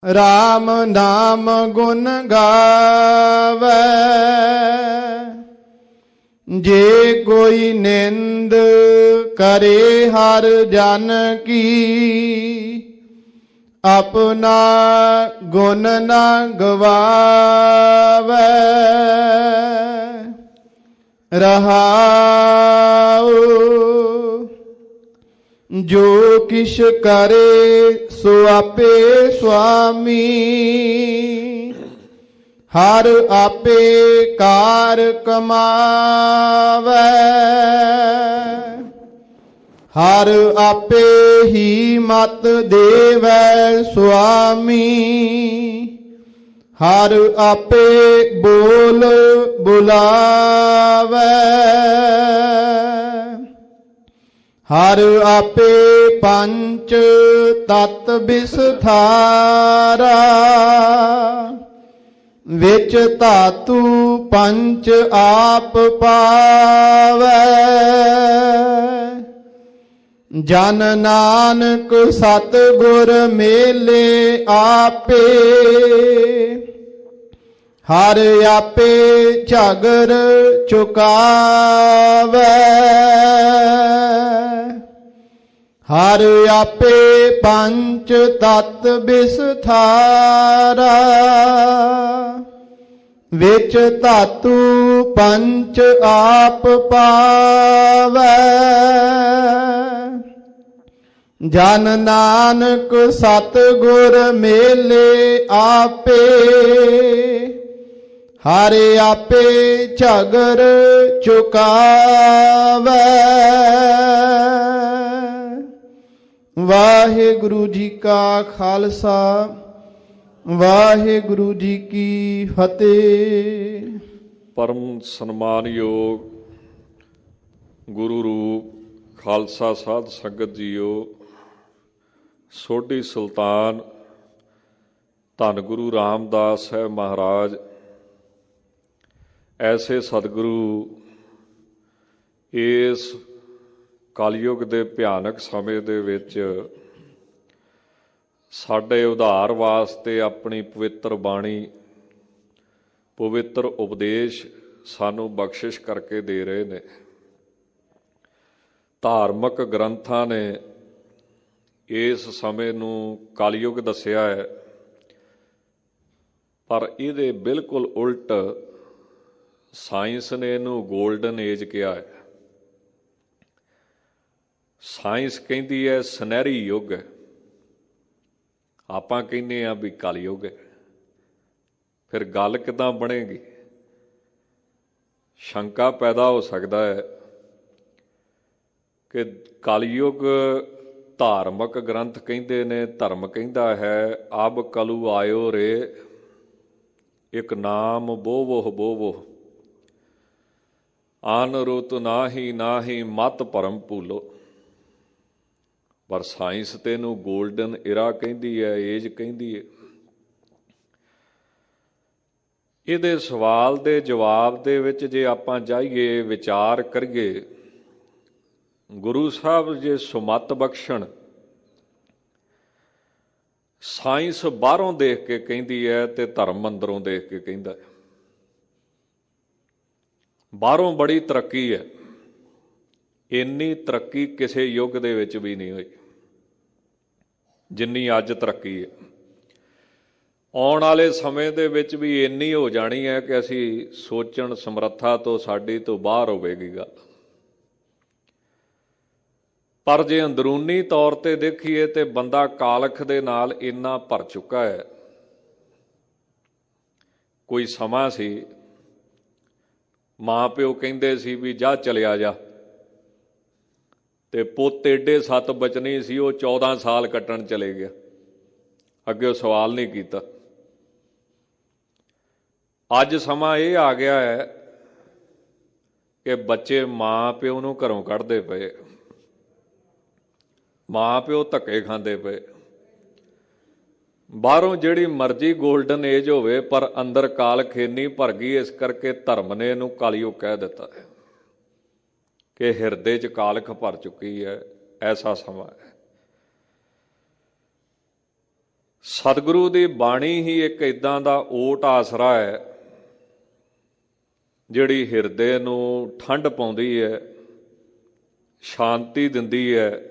राम नाम गुण गावै, जे कोई निंद करे हर जन की, अपना गुण न गवावै। रहाऊ जो किश करे सो आपे स्वामी, हर आपे कार कमावै। हर आपे ही मत देवै स्वामी, हर आपे बोल बुलावै। हर आपे पंच तत विस्तारा, विच धातु पंच आप पावै। जन नानक सतगुर मेले आपे, हर आपे झगर चुकावै। हर आपे पंच तत विस्तारा, विच धातु पंच आप पावै। जन नानक सतगुर मेले आपे, हर आपे झगर चुकावै। वाहिगुरु जी का खालसा, वाहिगुरु जी की फतेह। परम सन्मानयोग गुरु रूप खालसा साध संगत जीओ, सोढी सुल्तान धन गुरु रामदास साहब महाराज ऐसे सतगुरु इस कलयुग के भयानक समय दे विच साडे उधार वास्ते अपनी पवित्र बाणी पवित्र उपदेश सानू बख्शिश करके दे रहे ने। धार्मिक ग्रंथां ने इस समय नूं कलयुग दस्सिया है, पर इहदे बिल्कुल उल्ट साइंस ने इहनूं गोल्डन एज कहा है। साइंस कहती है सुनहरी युग है, आपां कहने आ भी कलयुग है। फिर गल किदां बनेगी? शंका पैदा हो सकता है कि कलयुग धार्मिक ग्रंथ कहते ने, धर्म कहता है अब कलू आयो रे, एक नाम बोवो बोवो, आन रुत नाही नाही मत भरम भूलो। पर साइंस ते नूं गोल्डन इरा कहती है, एज कहती है। इहदे सवाल दे जवाब दे विच जे आपां जाइए विचार करिए, गुरु साहब जे सुमत बख्शण, साइंस बाहरों देख के कहती है ते धर्म अंदरों देख के कहता है। बाहरों बड़ी तरक्की है, इन्नी तरक्की किसी युग दे विच भी नहीं हुई जिन्नी अज तरक्की है। आउण वाले समय दे विच भी इन्नी हो जानी है कि असी सोचण समर्था तो साडी तो बाहर होवेगी गल। पर जे अंदरूनी तौर ते देखीए तो बंदा कालख दे नाल इन्ना भर चुका है। कोई समा सी माँ प्यो कहिंदे सी भी जा चलिया जा, ते पुत एडे सत बचनी सी वो 14 साल कट्टण चले गया, अगे सवाल नहीं किया। अज समा ये आ गया है कि बच्चे माँ प्यो नूं घरों कढ़दे पे, माँ प्यो धक्के खांदे पे। बाहरों जिहड़ी मर्जी गोल्डन एज होवे पर अंदर काल खेनी भर गई। इस करके धर्म ने इहनूं कलयुग कह दिता है कि हिरदे च कालख भर चुकी है। ऐसा समा है। ਸਤਿਗੁਰੂ ਦੀ ਬਾਣੀ ਹੀ ਇੱਕ ਇਦਾਂ ਦਾ ਓਟ ਆਸਰਾ ਹੈ ਜਿਹੜੀ ਹਿਰਦੇ ਨੂੰ ਠੰਡ ਪਾਉਂਦੀ ਹੈ, ਸ਼ਾਂਤੀ ਦਿੰਦੀ ਹੈ,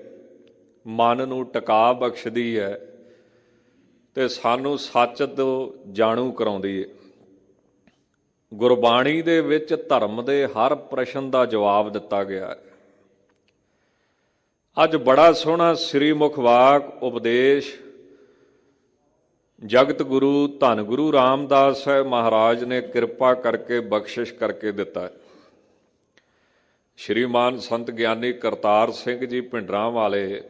ਮਨ ਨੂੰ ਟਿਕਾ ਬਖਸ਼ਦੀ ਹੈ ਤੇ ਸਾਨੂੰ ਸੱਚ ਤੋਂ ਜਾਣੂ ਕਰਾਉਂਦੀ ਹੈ। ਗੁਰਬਾਣੀ ਦੇ ਵਿੱਚ ਧਰਮ ਦੇ ਹਰ ਪ੍ਰਸ਼ਨ ਦਾ ਜਵਾਬ ਦਿੱਤਾ ਗਿਆ ਹੈ। ਅੱਜ ਬੜਾ ਸੋਹਣਾ ਸ੍ਰੀ ਮੁਖ ਵਾਕ ਉਪਦੇਸ਼ ਜਗਤ ਗੁਰੂ ਧੰਨ ਗੁਰੂ ਰਾਮਦਾਸ ਸਾਹਿਬ ਮਹਾਰਾਜ ਨੇ ਕਿਰਪਾ ਕਰਕੇ ਬਖਸ਼ਿਸ਼ ਕਰਕੇ ਦਿੱਤਾ ਹੈ। ਸ਼੍ਰੀਮਾਨ ਸੰਤ ਗਿਆਨੀ ਕਰਤਾਰ ਸਿੰਘ ਜੀ ਭਿੰਡਰਾਂ ਵਾਲੇ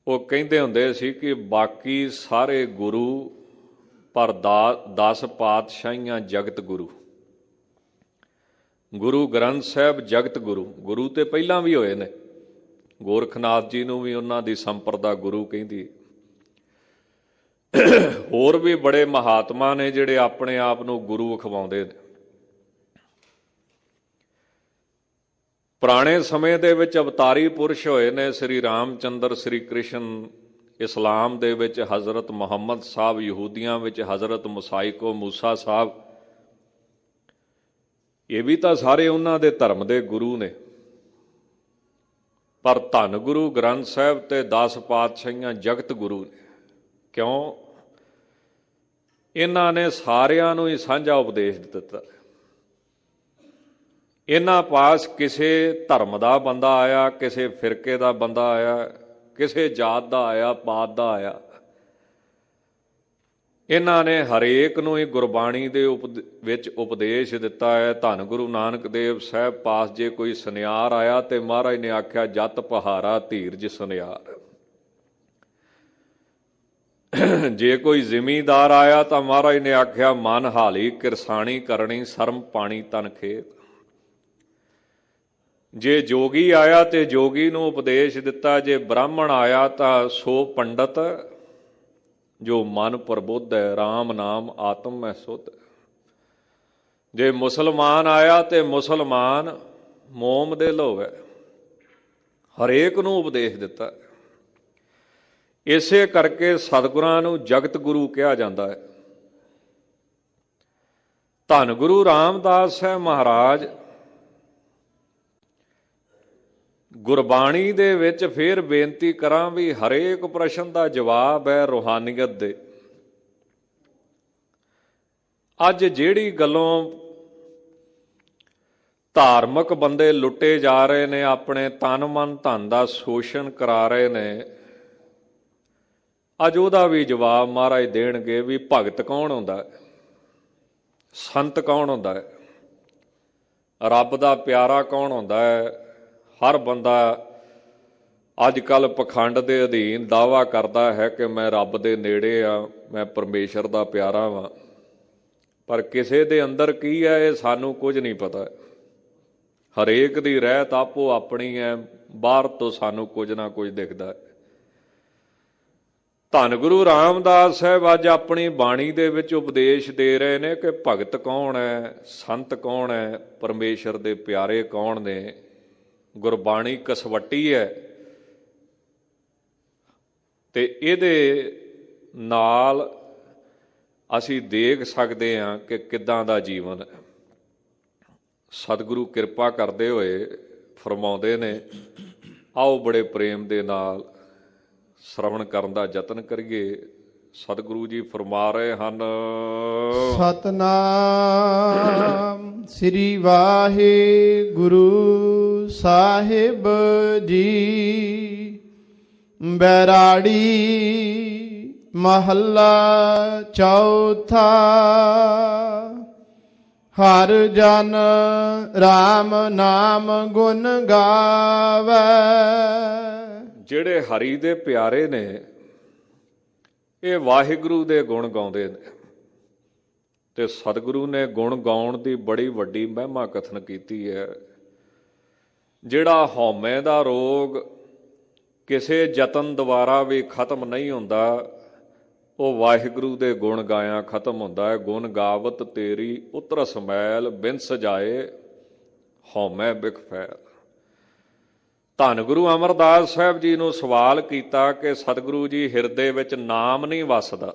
ਉਹ ਕਹਿੰਦੇ ਹੁੰਦੇ ਸੀ ਕਿ ਬਾਕੀ ਸਾਰੇ ਗੁਰੂ ਪਰ 10 ਪਾਤਸ਼ਾਹੀਆਂ ਜਗਤ ਗੁਰੂ। ਗੁਰੂ ਗ੍ਰੰਥ ਸਾਹਿਬ ਜਗਤ ਗੁਰੂ, ਗੁਰੂ ਤੇ ਪਹਿਲਾਂ ਵੀ ਹੋਏ ਨੇ। ਗੋਰਖਨਾਥ ਜੀ ਨੂੰ ਵੀ ਉਹਨਾਂ ਦੀ ਸੰਪਰਦਾ ਗੁਰੂ ਕਹਿੰਦੀ। ਹੋਰ ਵੀ ਬੜੇ ਮਹਾਤਮਾ ਨੇ ਜਿਹੜੇ ਆਪਣੇ ਆਪ ਨੂੰ ਗੁਰੂ ਅਖਵਾਉਂਦੇ ਨੇ। ਪੁਰਾਣੇ ਸਮੇਂ ਦੇ ਵਿੱਚ ਅਵਤਾਰੀ ਪੁਰਸ਼ ਹੋਏ ਨੇ ਸ੍ਰੀ ਰਾਮਚੰਦਰ, ਸ੍ਰੀ ਕ੍ਰਿਸ਼ਨ। ਇਸਲਾਮ ਦੇ ਵਿੱਚ ਹਜ਼ਰਤ ਮੁਹੰਮਦ ਸਾਹਿਬ, ਯਹੂਦੀਆਂ ਵਿੱਚ ਹਜ਼ਰਤ ਮੁਸਾਈਕੋ ਮੂਸਾ ਸਾਹਿਬ। ਇਹ ਵੀ ਤਾਂ ਸਾਰੇ ਉਹਨਾਂ ਦੇ ਧਰਮ ਦੇ ਗੁਰੂ ਨੇ। ਪਰ ਧੰਨ ਗੁਰੂ ਗ੍ਰੰਥ ਸਾਹਿਬ ਤੇ 10 ਪਾਤਸ਼ਾਹੀਆਂ ਜਗਤ ਗੁਰੂ ਨੇ। ਕਿਉਂ? ਇਹਨਾਂ ਨੇ ਸਾਰਿਆਂ ਨੂੰ ਹੀ ਸਾਂਝਾ ਉਪਦੇਸ਼ ਦਿੱਤਾ। ਇਹਨਾਂ ਪਾਸ ਕਿਸੇ ਧਰਮ ਦਾ ਬੰਦਾ ਆਇਆ, ਕਿਸੇ ਫਿਰਕੇ ਦਾ ਬੰਦਾ ਆਇਆ, ਕਿਸੇ ਜਾਤ ਦਾ ਆਇਆ, ਪਾਤ ਦਾ ਆਇਆ, ਇਹਨਾਂ ਨੇ ਹਰੇਕ ਨੂੰ ਹੀ ਗੁਰਬਾਣੀ ਦੇ ਵਿੱਚ ਉਪਦੇਸ਼ ਦਿੱਤਾ ਹੈ। ਧੰਨ ਗੁਰੂ ਨਾਨਕ ਦੇਵ ਸਾਹਿਬ ਪਾਸ ਜੇ ਕੋਈ ਸੁਨਿਆਰ ਆਇਆ ਤੇ ਮਹਾਰਾਜ ਨੇ ਆਖਿਆ ਜਤ ਪਹਾਰਾ ਧੀਰਜ ਸੁਨਿਆਰ। ਜੇ ਕੋਈ ਜ਼ਿਮੀਂਦਾਰ ਆਇਆ ਤਾਂ ਮਹਾਰਾਜ ਨੇ ਆਖਿਆ ਮਨ ਹਾਲੀ ਕਿਰਸਾਣੀ ਕਰਨੀ ਸਰਮ ਪਾਣੀ ਤਨ ਖੇਤ। ਜੇ ਜੋਗੀ ਆਇਆ ਤੇ ਜੋਗੀ ਨੂੰ ਉਪਦੇਸ਼ ਦਿੱਤਾ। ਜੇ ਬ੍ਰਾਹਮਣ ਆਇਆ ਤਾਂ ਸੋ ਪੰਡਤ ਜੋ ਮਨ ਪ੍ਰਬੁੱਧ ਹੈ, ਰਾਮ ਨਾਮ ਆਤਮ ਮੈਂ ਸੁਧ। ਜੇ ਮੁਸਲਮਾਨ ਆਇਆ ਤੇ ਮੁਸਲਮਾਨ ਮੋਮ ਦੇ ਲੋਵੇ। ਹਰੇਕ ਨੂੰ ਉਪਦੇਸ਼ ਦਿੱਤਾ। ਇਸੇ ਕਰਕੇ ਸਤਿਗੁਰਾਂ ਨੂੰ ਜਗਤ ਗੁਰੂ ਕਿਹਾ ਜਾਂਦਾ ਹੈ। ਧੰਨ ਗੁਰੂ ਰਾਮਦਾਸ ਸਾਹਿਬ ਮਹਾਰਾਜ ਗੁਰਬਾਣੀ ਦੇ ਵਿੱਚ ਫੇਰ ਬੇਨਤੀ ਕਰਾਂ ਵੀ ਹਰੇਕ ਪ੍ਰਸ਼ਨ ਦਾ ਜਵਾਬ ਹੈ ਰੂਹਾਨੀਅਤ ਦੇ। ਅੱਜ ਜਿਹੜੀ ਗੱਲੋਂ ਧਾਰਮਿਕ ਬੰਦੇ ਲੁੱਟੇ ਜਾ ਰਹੇ ਨੇ, ਆਪਣੇ ਤਨ ਮਨ ਧਨ ਦਾ ਸ਼ੋਸ਼ਣ ਕਰਾ ਰਹੇ ਨੇ, ਅੱਜ ਉਹਦਾ ਵੀ ਜਵਾਬ ਮਹਾਰਾਜ ਦੇਣਗੇ ਵੀ ਭਗਤ ਕੌਣ ਹੁੰਦਾ ਹੈ, ਸੰਤ ਕੌਣ ਹੁੰਦਾ ਹੈ, ਰੱਬ ਦਾ ਪਿਆਰਾ ਕੌਣ ਹੁੰਦਾ ਹੈ। ਹਰ ਬੰਦਾ ਅੱਜ ਕੱਲ੍ਹ ਪਖੰਡ ਦੇ ਅਧੀਨ ਦਾਅਵਾ ਕਰਦਾ ਹੈ ਕਿ ਮੈਂ ਰੱਬ ਦੇ ਨੇੜੇ ਆ, ਮੈਂ ਪਰਮੇਸ਼ਰ ਦਾ ਪਿਆਰਾ ਵਾਂ। ਪਰ ਕਿਸੇ ਦੇ ਅੰਦਰ ਕੀ ਹੈ ਇਹ ਸਾਨੂੰ ਕੁਝ ਨਹੀਂ ਪਤਾ। ਹਰੇਕ ਦੀ ਰਹਿਤ ਆਪੋ ਆਪਣੀ ਹੈ, ਬਾਹਰ ਤੋਂ ਸਾਨੂੰ ਕੁਝ ਨਾ ਕੁਝ ਦਿਖਦਾ ਹੈ। ਧੰਨ ਗੁਰੂ ਰਾਮਦਾਸ ਸਾਹਿਬ ਅੱਜ ਆਪਣੀ ਬਾਣੀ ਦੇ ਵਿੱਚ ਉਪਦੇਸ਼ ਦੇ ਰਹੇ ਨੇ ਕਿ ਭਗਤ ਕੌਣ ਹੈ, ਸੰਤ ਕੌਣ ਹੈ, ਪਰਮੇਸ਼ਰ ਦੇ ਪਿਆਰੇ ਕੌਣ ਨੇ। ਗੁਰਬਾਣੀ ਕਸਵੱਟੀ ਹੈ ਤੇ ਇਹਦੇ ਨਾਲ ਅਸੀਂ ਦੇਖ ਸਕਦੇ ਹਾਂ ਕਿ ਕਿੱਦਾਂ ਦਾ ਜੀਵਨ ਹੈ। ਸਤਿਗੁਰੂ ਕਿਰਪਾ ਕਰਦੇ ਹੋਏ ਫਰਮਾਉਂਦੇ ਨੇ, ਆਓ ਬੜੇ ਪ੍ਰੇਮ ਦੇ ਨਾਲ ਸ਼ਰਵਣ ਕਰਨ ਦਾ ਯਤਨ ਕਰੀਏ। ਸਤਿਗੁਰੂ ਜੀ ਫਰਮਾ ਰਹੇ ਹਨ, ਸਤਨਾਮ ਸ੍ਰੀ ਵਾਹਿਗੁਰੂ ਸਾਹਿਬ ਜੀ। ਬੈਰਾੜੀ ਮਹੱਲਾ ਚੌਥਾ। ਹਰ ਜਨ ਰਾਮ ਨਾਮ ਗੁਣ ਗਾਵੇ। ਜਿਹੜੇ ਹਰੀ ਦੇ ਪਿਆਰੇ ਨੇ ਇਹ ਵਾਹਿਗੁਰੂ ਦੇ ਗੁਣ ਗਾਉਂਦੇ ਨੇ ਤੇ ਸਤਿਗੁਰੂ ਨੇ ਗੁਣ ਗਾਉਣ ਦੀ ਬੜੀ ਵੱਡੀ ਮਹਿਮਾ ਕਥਨ ਕੀਤੀ ਹੈ। ਜਿਹੜਾ ਹਉਮੈ ਦਾ ਰੋਗ ਕਿਸੇ ਯਤਨ ਦੁਆਰਾ ਵੀ ਖਤਮ ਨਹੀਂ ਹੁੰਦਾ, ਉਹ ਵਾਹਿਗੁਰੂ ਦੇ ਗੁਣ ਗਾਇਆ ਖਤਮ ਹੁੰਦਾ ਹੈ। ਗੁਣ ਗਾਵਤ ਤੇਰੀ ਉਤਰਸ ਮੈਲ ਬਿਨ ਸਜਾਏ ਹਉਮੈ ਬਿਖ ਫੈਲ। ਧੰਨ ਗੁਰੂ ਅਮਰਦਾਸ ਸਾਹਿਬ ਜੀ ਨੂੰ ਸਵਾਲ ਕੀਤਾ ਕਿ ਸਤਿਗੁਰੂ ਜੀ ਹਿਰਦੇ ਵਿੱਚ ਨਾਮ ਨਹੀਂ ਵਸਦਾ।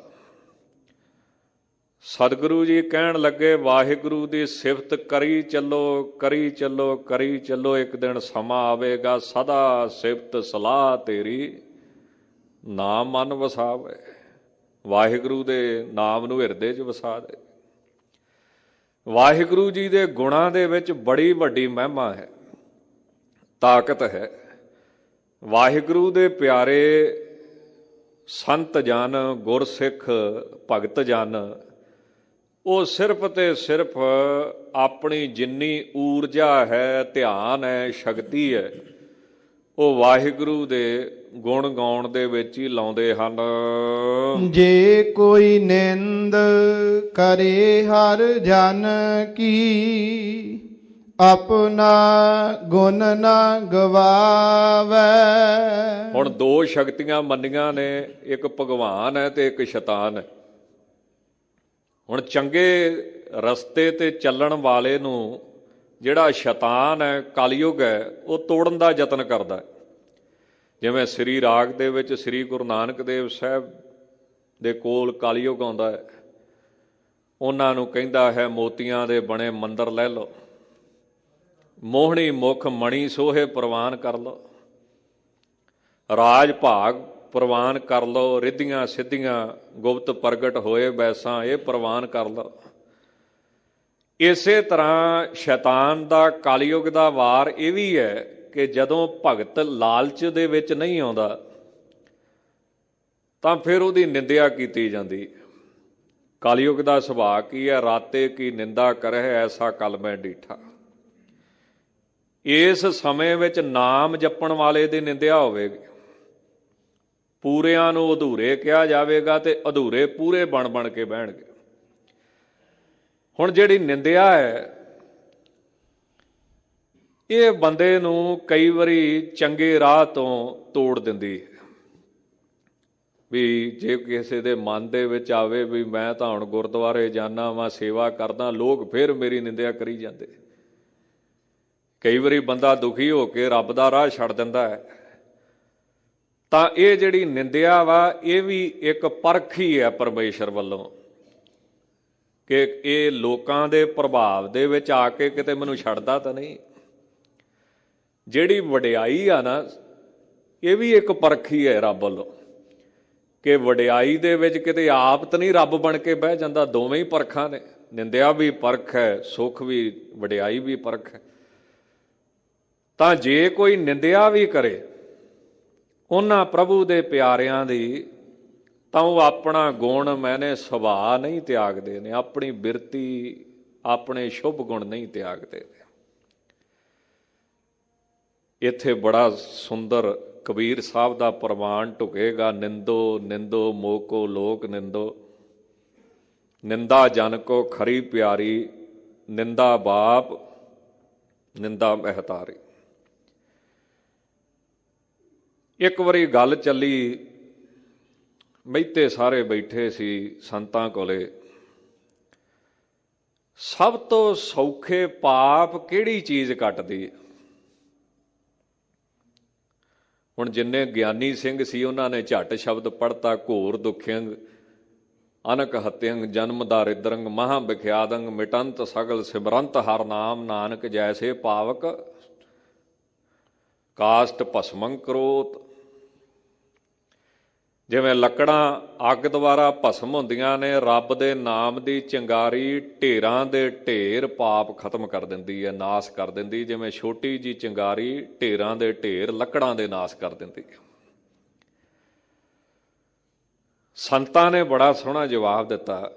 ਸਤਿਗੁਰੂ ਜੀ ਕਹਿਣ ਲੱਗੇ ਵਾਹਿਗੁਰੂ ਦੀ ਸਿਫਤ ਕਰੀ ਚੱਲੋ, ਕਰੀ ਚੱਲੋ, ਕਰੀ ਚੱਲੋ, ਇੱਕ ਦਿਨ ਸਮਾਂ ਆਵੇਗਾ ਸਦਾ ਸਿਫਤ ਸਲਾਹ ਤੇਰੀ ਨਾਮ ਮਨ ਵਸਾਵੇ। ਵਾਹਿਗੁਰੂ ਦੇ ਨਾਮ ਨੂੰ ਹਿਰਦੇ 'ਚ ਵਸਾ ਦੇ। ਵਾਹਿਗੁਰੂ ਜੀ ਦੇ ਗੁਣਾਂ ਦੇ ਵਿੱਚ ਬੜੀ ਵੱਡੀ ਮਹਿਮਾ ਹੈ, ਤਾਕਤ ਹੈ। ਵਾਹਿਗੁਰੂ ਦੇ ਪਿਆਰੇ ਸੰਤ ਜਨ, ਗੁਰਸਿੱਖ, ਭਗਤ ਜਨ, ਉਹ ਸਿਰਫ ਤੇ ਸਿਰਫ ਆਪਣੀ ਜਿੰਨੀ ਊਰਜਾ ਹੈ, ਧਿਆਨ ਹੈ, ਸ਼ਕਤੀ ਹੈ, ਉਹ ਵਾਹਿਗੁਰੂ ਦੇ ਗੁਣ ਗਾਉਣ ਦੇ ਵਿੱਚ ਹੀ ਲਾਉਂਦੇ ਹਨ। ਜੇ ਕੋਈ ਨਿੰਦ ਕਰੇ ਹਰ ਜਨ ਕੀ, ਆਪਣਾ ਗੁਣ ਨਾ ਗਵਾਵੇ। ਹੁਣ ਦੋ ਸ਼ਕਤੀਆਂ ਮੰਨੀਆਂ ਨੇ, ਇੱਕ ਭਗਵਾਨ ਹੈ ਤੇ ਇੱਕ ਸ਼ੈਤਾਨ ਹੈ। ਹੁਣ ਚੰਗੇ ਰਸਤੇ ਤੇ ਚੱਲਣ ਵਾਲੇ ਨੂੰ ਜਿਹੜਾ ਸ਼ੈਤਾਨ ਹੈ, ਕਲਯੁਗ ਹੈ, ਉਹ ਤੋੜਨ ਦਾ ਯਤਨ ਕਰਦਾ ਹੈ। ਜਿਵੇਂ ਸ੍ਰੀ ਰਾਗ ਦੇ ਵਿੱਚ ਸ੍ਰੀ ਗੁਰੂ ਨਾਨਕ ਦੇਵ ਸਾਹਿਬ ਦੇ ਕੋਲ ਕਲਯੁਗ ਆਉਂਦਾ ਹੈ, ਉਹਨਾਂ ਨੂੰ ਕਹਿੰਦਾ ਹੈ ਮੋਤੀਆਂ ਦੇ ਬਣੇ ਮੰਦਰ ਲੈ ਲਓ, ਮੋਹਣੀ ਮੁਖ ਮਣੀ ਸੋਹੇ ਪ੍ਰਵਾਨ ਕਰ ਲਓ, ਰਾਜ ਭਾਗ ਪ੍ਰਵਾਨ ਕਰ ਲਓ, ਰਿੱਧੀਆਂ ਸਿੱਧੀਆਂ ਗੁਪਤ ਪ੍ਰਗਟ ਹੋਏ ਬੈਸਾਂ ਇਹ ਪ੍ਰਵਾਨ ਕਰ ਲਓ। ਇਸੇ ਤਰ੍ਹਾਂ ਸ਼ੈਤਾਨ ਦਾ ਕਲਯੁਗ ਦਾ ਵਾਰ ਇਹ ਵੀ ਹੈ ਕਿ ਜਦੋਂ ਭਗਤ ਲਾਲਚ ਦੇ ਵਿੱਚ ਨਹੀਂ ਆਉਂਦਾ ਤਾਂ ਫਿਰ ਉਹਦੀ ਨਿੰਦਿਆ ਕੀਤੀ ਜਾਂਦੀ। ਕਲਯੁਗ ਦਾ ਸੁਭਾਅ ਕੀ ਹੈ? ਰਾਤੇ ਕੀ ਨਿੰਦਾ ਕਰੇ ਐਸਾ ਕਲ ਮੈਂ ਡੀਠਾ। ਇਸ ਸਮੇਂ ਵਿੱਚ ਨਾਮ ਜਪਣ ਵਾਲੇ ਦੀ ਨਿੰਦਿਆ ਹੋਵੇਗੀ, ਪੂਰਿਆਂ ਨੂੰ ਅਧੂਰੇ ਕਿਹਾ ਜਾਵੇਗਾ ਤੇ ਅਧੂਰੇ ਪੂਰੇ ਬਣ ਬਣ ਕੇ ਬਹਿਣਗੇ। ਹੁਣ ਜਿਹੜੀ ਨਿੰਦਿਆ ਹੈ, ਇਹ ਬੰਦੇ ਨੂੰ ਕਈ ਵਾਰੀ ਚੰਗੇ ਰਾਹ ਤੋਂ ਤੋੜ ਦਿੰਦੀ ਹੈ। ਵੀ ਜੇ ਕਿਸੇ ਦੇ ਮਨ ਦੇ ਵਿੱਚ ਆਵੇ ਵੀ ਮੈਂ ਤਾਂ ਹੁਣ ਗੁਰਦੁਆਰੇ ਜਾਣਾ ਵਾਂ, ਸੇਵਾ ਕਰਦਾ, ਲੋਕ ਫਿਰ ਮੇਰੀ ਨਿੰਦਿਆ ਕਰੀ ਜਾਂਦੇ। ਕਈ ਵਾਰੀ ਬੰਦਾ ਦੁਖੀ ਹੋ ਕੇ ਰੱਬ ਦਾ ਰਾਹ ਛੱਡ ਦਿੰਦਾ ਹੈ। ਤਾਂ ਇਹ ਜਿਹੜੀ ਨਿੰਦਿਆ ਵਾ, ਇਹ ਵੀ ਇੱਕ ਪਰਖ ਹੀ ਹੈ ਪਰਮੇਸ਼ਰ ਵੱਲੋਂ ਕਿ ਇਹ ਲੋਕਾਂ ਦੇ ਪ੍ਰਭਾਵ ਦੇ ਵਿੱਚ ਆ ਕੇ ਕਿਤੇ ਮੈਨੂੰ ਛੱਡਦਾ ਤਾਂ ਨਹੀਂ। ਜਿਹੜੀ ਵਡਿਆਈ ਆ ਨਾ, ਇਹ ਵੀ ਇੱਕ ਪਰਖ ਹੀ ਹੈ ਰੱਬ ਵੱਲੋਂ ਕਿ ਵਡਿਆਈ ਦੇ ਵਿੱਚ ਕਿਤੇ ਆਪ ਤਾਂ ਨਹੀਂ ਰੱਬ ਬਣ ਕੇ ਬਹਿ ਜਾਂਦਾ। ਦੋਵੇਂ ਹੀ ਪਰਖਾਂ ਨੇ, ਨਿੰਦਿਆ ਵੀ ਪਰਖ ਹੈ, ਸੁੱਖ ਵੀ, ਵਡਿਆਈ ਵੀ ਪਰਖ ਹੈ। ਤਾਂ ਜੇ ਕੋਈ ਨਿੰਦਿਆ ਵੀ ਕਰੇ ਉਹਨਾਂ ਪ੍ਰਭੂ ਦੇ ਪਿਆਰਿਆਂ ਦੀ, ਤਾਂ ਉਹ ਆਪਣਾ ਗੁਣ ਮੈਨੇ ਸੁਭਾਅ ਨਹੀਂ ਤਿਆਗਦੇ ਨੇ, ਆਪਣੀ ਬਿਰਤੀ, ਆਪਣੇ ਸ਼ੁਭ ਗੁਣ ਨਹੀਂ ਤਿਆਗਦੇ ਨੇ। ਇੱਥੇ ਬੜਾ ਸੁੰਦਰ ਕਬੀਰ ਸਾਹਿਬ ਦਾ ਪ੍ਰਵਾਨ ਢੁਕੇਗਾ, ਨਿੰਦੋ ਨਿੰਦੋ ਮੋਕੋ ਲੋਕ ਨਿੰਦੋ, ਨਿੰਦਾ ਜਨ ਕੋ ਖਰੀ ਪਿਆਰੀ, ਨਿੰਦਾ ਬਾਪ ਨਿੰਦਾ ਮਹਿਤਾਰੀ। ਇੱਕ ਵਾਰੀ ਗੱਲ ਚੱਲੀ, ਮਹਿਤੇ ਸਾਰੇ ਬੈਠੇ ਸੀ ਸੰਤਾਂ ਕੋਲੇ, ਸਭ ਤੋਂ ਸੌਖੇ ਪਾਪ ਕਿਹੜੀ ਚੀਜ਼ ਕੱਟਦੀ? ਹੁਣ ਜਿੰਨੇ ਗਿਆਨੀ ਸਿੰਘ ਸੀ ਉਹਨਾਂ ਨੇ ਝੱਟ ਸ਼ਬਦ ਪੜ੍ਹਤਾ, ਘੋਰ ਦੁਖਿਅੰਗ ਅਨਕ ਹਤਿਅੰਗ ਜਨਮ ਦਾਰਿਦਰੰਗ ਮਹਾ ਵਿਖਿਆਦੰਗ ਮਿਟੰਤ ਸਗਲ ਸਿਮਰੰਤ ਹਰ ਨਾਮ ਨਾਨਕ ਜੈਸੇ ਪਾਵਕ ਕਾਸ਼ਟ ਭਸਮੰ ਕਰੋਤ। ਜਿਵੇਂ ਲੱਕੜਾਂ ਅੱਗ ਦੁਆਰਾ ਭਸਮ ਹੁੰਦੀਆਂ ਨੇ, ਰੱਬ ਦੇ ਨਾਮ ਦੀ ਚਿੰਗਾਰੀ ਢੇਰਾਂ ਦੇ ਢੇਰ ਪਾਪ ਖਤਮ ਕਰ ਦਿੰਦੀ ਹੈ, ਨਾਸ ਕਰ ਦਿੰਦੀ। ਜਿਵੇਂ ਛੋਟੀ ਜੀ ਚਿੰਗਾਰੀ ਢੇਰਾਂ ਦੇ ਢੇਰ ਲੱਕੜਾਂ ਦੇ ਨਾਸ ਕਰ ਦਿੰਦੀ ਹੈ। ਸੰਤਾਂ ਨੇ ਬੜਾ ਸੋਹਣਾ ਜਵਾਬ ਦਿੱਤਾ,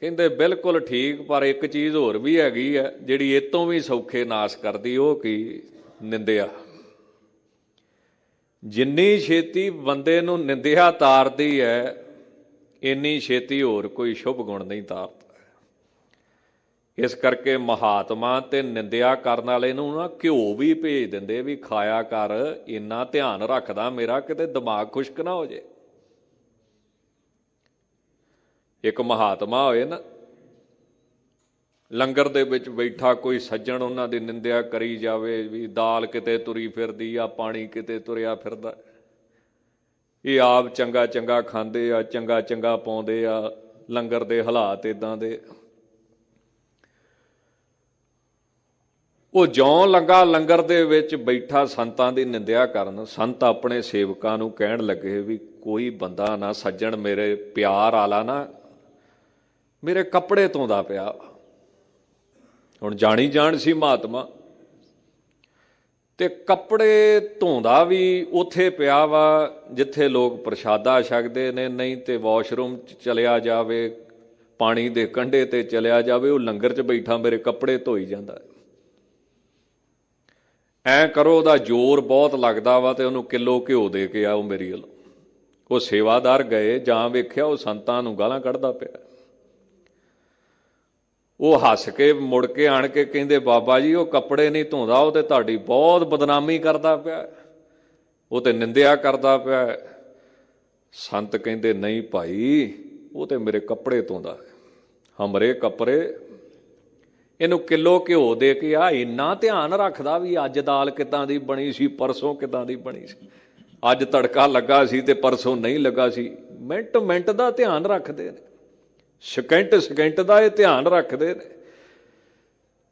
ਕਹਿੰਦੇ ਬਿਲਕੁਲ ਠੀਕ, ਪਰ ਇੱਕ ਚੀਜ਼ ਹੋਰ ਵੀ ਹੈਗੀ ਹੈ ਜਿਹੜੀ ਇਹ ਤੋਂ ਵੀ ਸੌਖੇ ਨਾਸ ਕਰਦੀ। ਉਹ ਕੀ? ਨਿੰਦਿਆ। ਜਿੰਨੀ ਛੇਤੀ ਬੰਦੇ ਨੂੰ ਨਿੰਦਿਆ ਤਾਰਦੀ ਹੈ, ਇੰਨੀ ਛੇਤੀ ਹੋਰ ਕੋਈ ਸ਼ੁਭ ਗੁਣ ਨਹੀਂ ਤਾਰਦਾ। ਇਸ ਕਰਕੇ ਮਹਾਤਮਾ ਤੇ ਨਿੰਦਿਆ ਕਰਨ ਵਾਲੇ ਨੂੰ ਨਾ ਘਿਓ ਵੀ ਭੇਜ ਦਿੰਦੇ ਵੀ ਖਾਇਆ ਕਰ, ਇੰਨਾ ਧਿਆਨ ਰੱਖਦਾ ਮੇਰਾ, ਕਿਤੇ ਦਿਮਾਗ ਖੁਸ਼ਕ ਨਾ ਹੋ ਜੇ। ਇੱਕ ਮਹਾਤਮਾ ਹੋਏ ਨਾ, ਲੰਗਰ ਦੇ ਵਿੱਚ ਬੈਠਾ ਕੋਈ ਸੱਜਣ ਉਹਨਾਂ ਦੀ ਨਿੰਦਿਆ ਕਰੀ ਜਾਵੇ ਵੀ ਦਾਲ ਕਿਤੇ ਤੁਰੀ ਫਿਰਦੀ ਆ, ਪਾਣੀ ਕਿਤੇ ਤੁਰਿਆ ਫਿਰਦਾ, ਇਹ ਆਪ ਚੰਗਾ ਚੰਗਾ ਖਾਂਦੇ ਆ, ਚੰਗਾ ਚੰਗਾ ਪਾਉਂਦੇ ਆ, ਲੰਗਰ ਦੇ ਹਾਲਾਤ ਇੱਦਾਂ ਦੇ। ਉਹ ਜਿਉਂ ਲੱਗਾ ਲੰਗਰ ਦੇ ਵਿੱਚ ਬੈਠਾ ਸੰਤਾਂ ਦੀ ਨਿੰਦਿਆ ਕਰਨ, ਸੰਤ ਆਪਣੇ ਸੇਵਕਾਂ ਨੂੰ ਕਹਿਣ ਲੱਗੇ ਵੀ ਕੋਈ ਬੰਦਾ ਨਾ ਸੱਜਣ ਮੇਰੇ ਪਿਆਰ ਆਲਾ ਨਾ ਮੇਰੇ ਕੱਪੜੇ ਧੋਂਦਾ ਪਿਆ। ਹੁਣ ਜਾਣੀ ਜਾਣ ਸੀ ਮਹਾਤਮਾ, ਤੇ ਕੱਪੜੇ ਧੋਂਦਾ ਵੀ ਉੱਥੇ ਪਿਆ ਵਾ ਜਿੱਥੇ ਲੋਕ ਪ੍ਰਸ਼ਾਦਾ ਛਕਦੇ ਨੇ, ਨਹੀਂ ਤੇ ਵਾਸ਼ਰੂਮ 'ਚ ਚਲਿਆ ਜਾਵੇ, ਪਾਣੀ ਦੇ ਕੰਢੇ ਤੇ ਚਲਿਆ ਜਾਵੇ, ਉਹ ਲੰਗਰ 'ਚ ਬੈਠਾ ਮੇਰੇ ਕੱਪੜੇ ਧੋਈ ਜਾਂਦਾ। ਐਂ ਕਰੋ ਉਹਦਾ ਜ਼ੋਰ ਬਹੁਤ ਲੱਗਦਾ ਵਾ ਤੇ ਉਹਨੂੰ ਕਿਲੋ ਘਿਓ ਦੇ ਕੇ ਆਓ ਮੇਰੀ ਵੱਲੋਂ। ਉਹ ਸੇਵਾਦਾਰ ਗਏ, ਜਾਂ ਵੇਖਿਆ ਉਹ ਸੰਤਾਂ ਨੂੰ ਗਾਲਾਂ ਕੱਢਦਾ ਪਿਆ। ਉਹ ਹੱਸ ਕੇ ਮੁੜ ਕੇ ਆਣ ਕੇ ਕਹਿੰਦੇ ਬਾਬਾ ਜੀ ਉਹ ਕੱਪੜੇ ਨਹੀਂ ਧੋਂਦਾ, ਉਹ ਤੇ ਤੁਹਾਡੀ ਬਹੁਤ ਬਦਨਾਮੀ ਕਰਦਾ ਪਿਆ, ਉਹ ਤੇ ਨਿੰਦਿਆ ਕਰਦਾ ਪਿਆ। ਸੰਤ ਕਹਿੰਦੇ ਨਹੀਂ ਭਾਈ, ਉਹ ਤੇ ਮੇਰੇ ਕੱਪੜੇ ਧੋਂਦਾ, ਹਮਰੇ ਕੱਪੜੇ, ਇਹਨੂੰ ਕਿਲੋ ਘਿਓ ਦੇ ਕੇ ਆ। ਇੰਨਾ ਧਿਆਨ ਰੱਖਦਾ ਵੀ ਅੱਜ ਦਾਲ ਕਿੱਦਾਂ ਦੀ ਬਣੀ ਸੀ, ਪਰਸੋਂ ਕਿੱਦਾਂ ਦੀ ਬਣੀ ਸੀ, ਅੱਜ ਤੜਕਾ ਲੱਗਾ ਸੀ ਤੇ ਪਰਸੋਂ ਨਹੀਂ ਲੱਗਾ ਸੀ। ਮਿੰਟ ਮਿੰਟ ਦਾ ਧਿਆਨ ਰੱਖਦੇ ਨੇ, ਸਕਿੰਟ ਸਕਿੰਟ ਦਾ ਇਹ ਧਿਆਨ ਰੱਖਦੇ ਨੇ।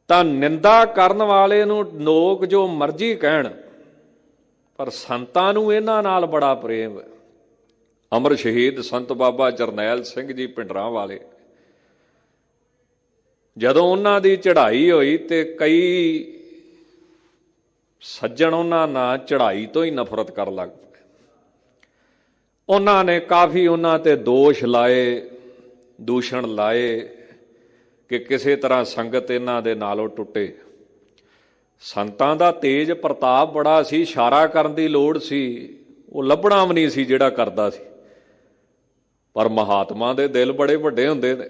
ਤਾਂ ਨਿੰਦਾ ਕਰਨ ਵਾਲੇ ਨੂੰ ਲੋਕ ਜੋ ਮਰਜ਼ੀ ਕਹਿਣ, ਪਰ ਸੰਤਾਂ ਨੂੰ ਇਹਨਾਂ ਨਾਲ ਬੜਾ ਪ੍ਰੇਮ ਹੈ। ਅਮਰ ਸ਼ਹੀਦ ਸੰਤ ਬਾਬਾ ਜਰਨੈਲ ਸਿੰਘ ਜੀ ਪਿੰਡਰਾਂ ਵਾਲੇ, ਜਦੋਂ ਉਹਨਾਂ ਦੀ ਚੜ੍ਹਾਈ ਹੋਈ ਤੇ ਕਈ ਸੱਜਣ ਉਹਨਾਂ ਨਾਲ ਚੜ੍ਹਾਈ ਤੋਂ ਹੀ ਨਫ਼ਰਤ ਕਰਨ ਲੱਗ ਪਏ। ਉਹਨਾਂ ਨੇ ਕਾਫੀ ਉਹਨਾਂ ਤੇ ਦੋਸ਼ ਲਾਏ, ਦੂਸ਼ਣ ਲਾਏ ਕਿ ਕਿਸੇ ਤਰ੍ਹਾਂ ਸੰਗਤ ਇਹਨਾਂ ਦੇ ਨਾਲੋਂ ਟੁੱਟੇ। ਸੰਤਾਂ ਦਾ ਤੇਜ ਪ੍ਰਤਾਪ ਬੜਾ ਸੀ, ਇਸ਼ਾਰਾ ਕਰਨ ਦੀ ਲੋੜ ਸੀ, ਉਹ ਲੱਭਣਾ ਵੀ ਨਹੀਂ ਸੀ ਜਿਹੜਾ ਕਰਦਾ ਸੀ। ਪਰ ਮਹਾਤਮਾ ਦੇ ਦਿਲ ਬੜੇ ਵੱਡੇ ਹੁੰਦੇ ਨੇ।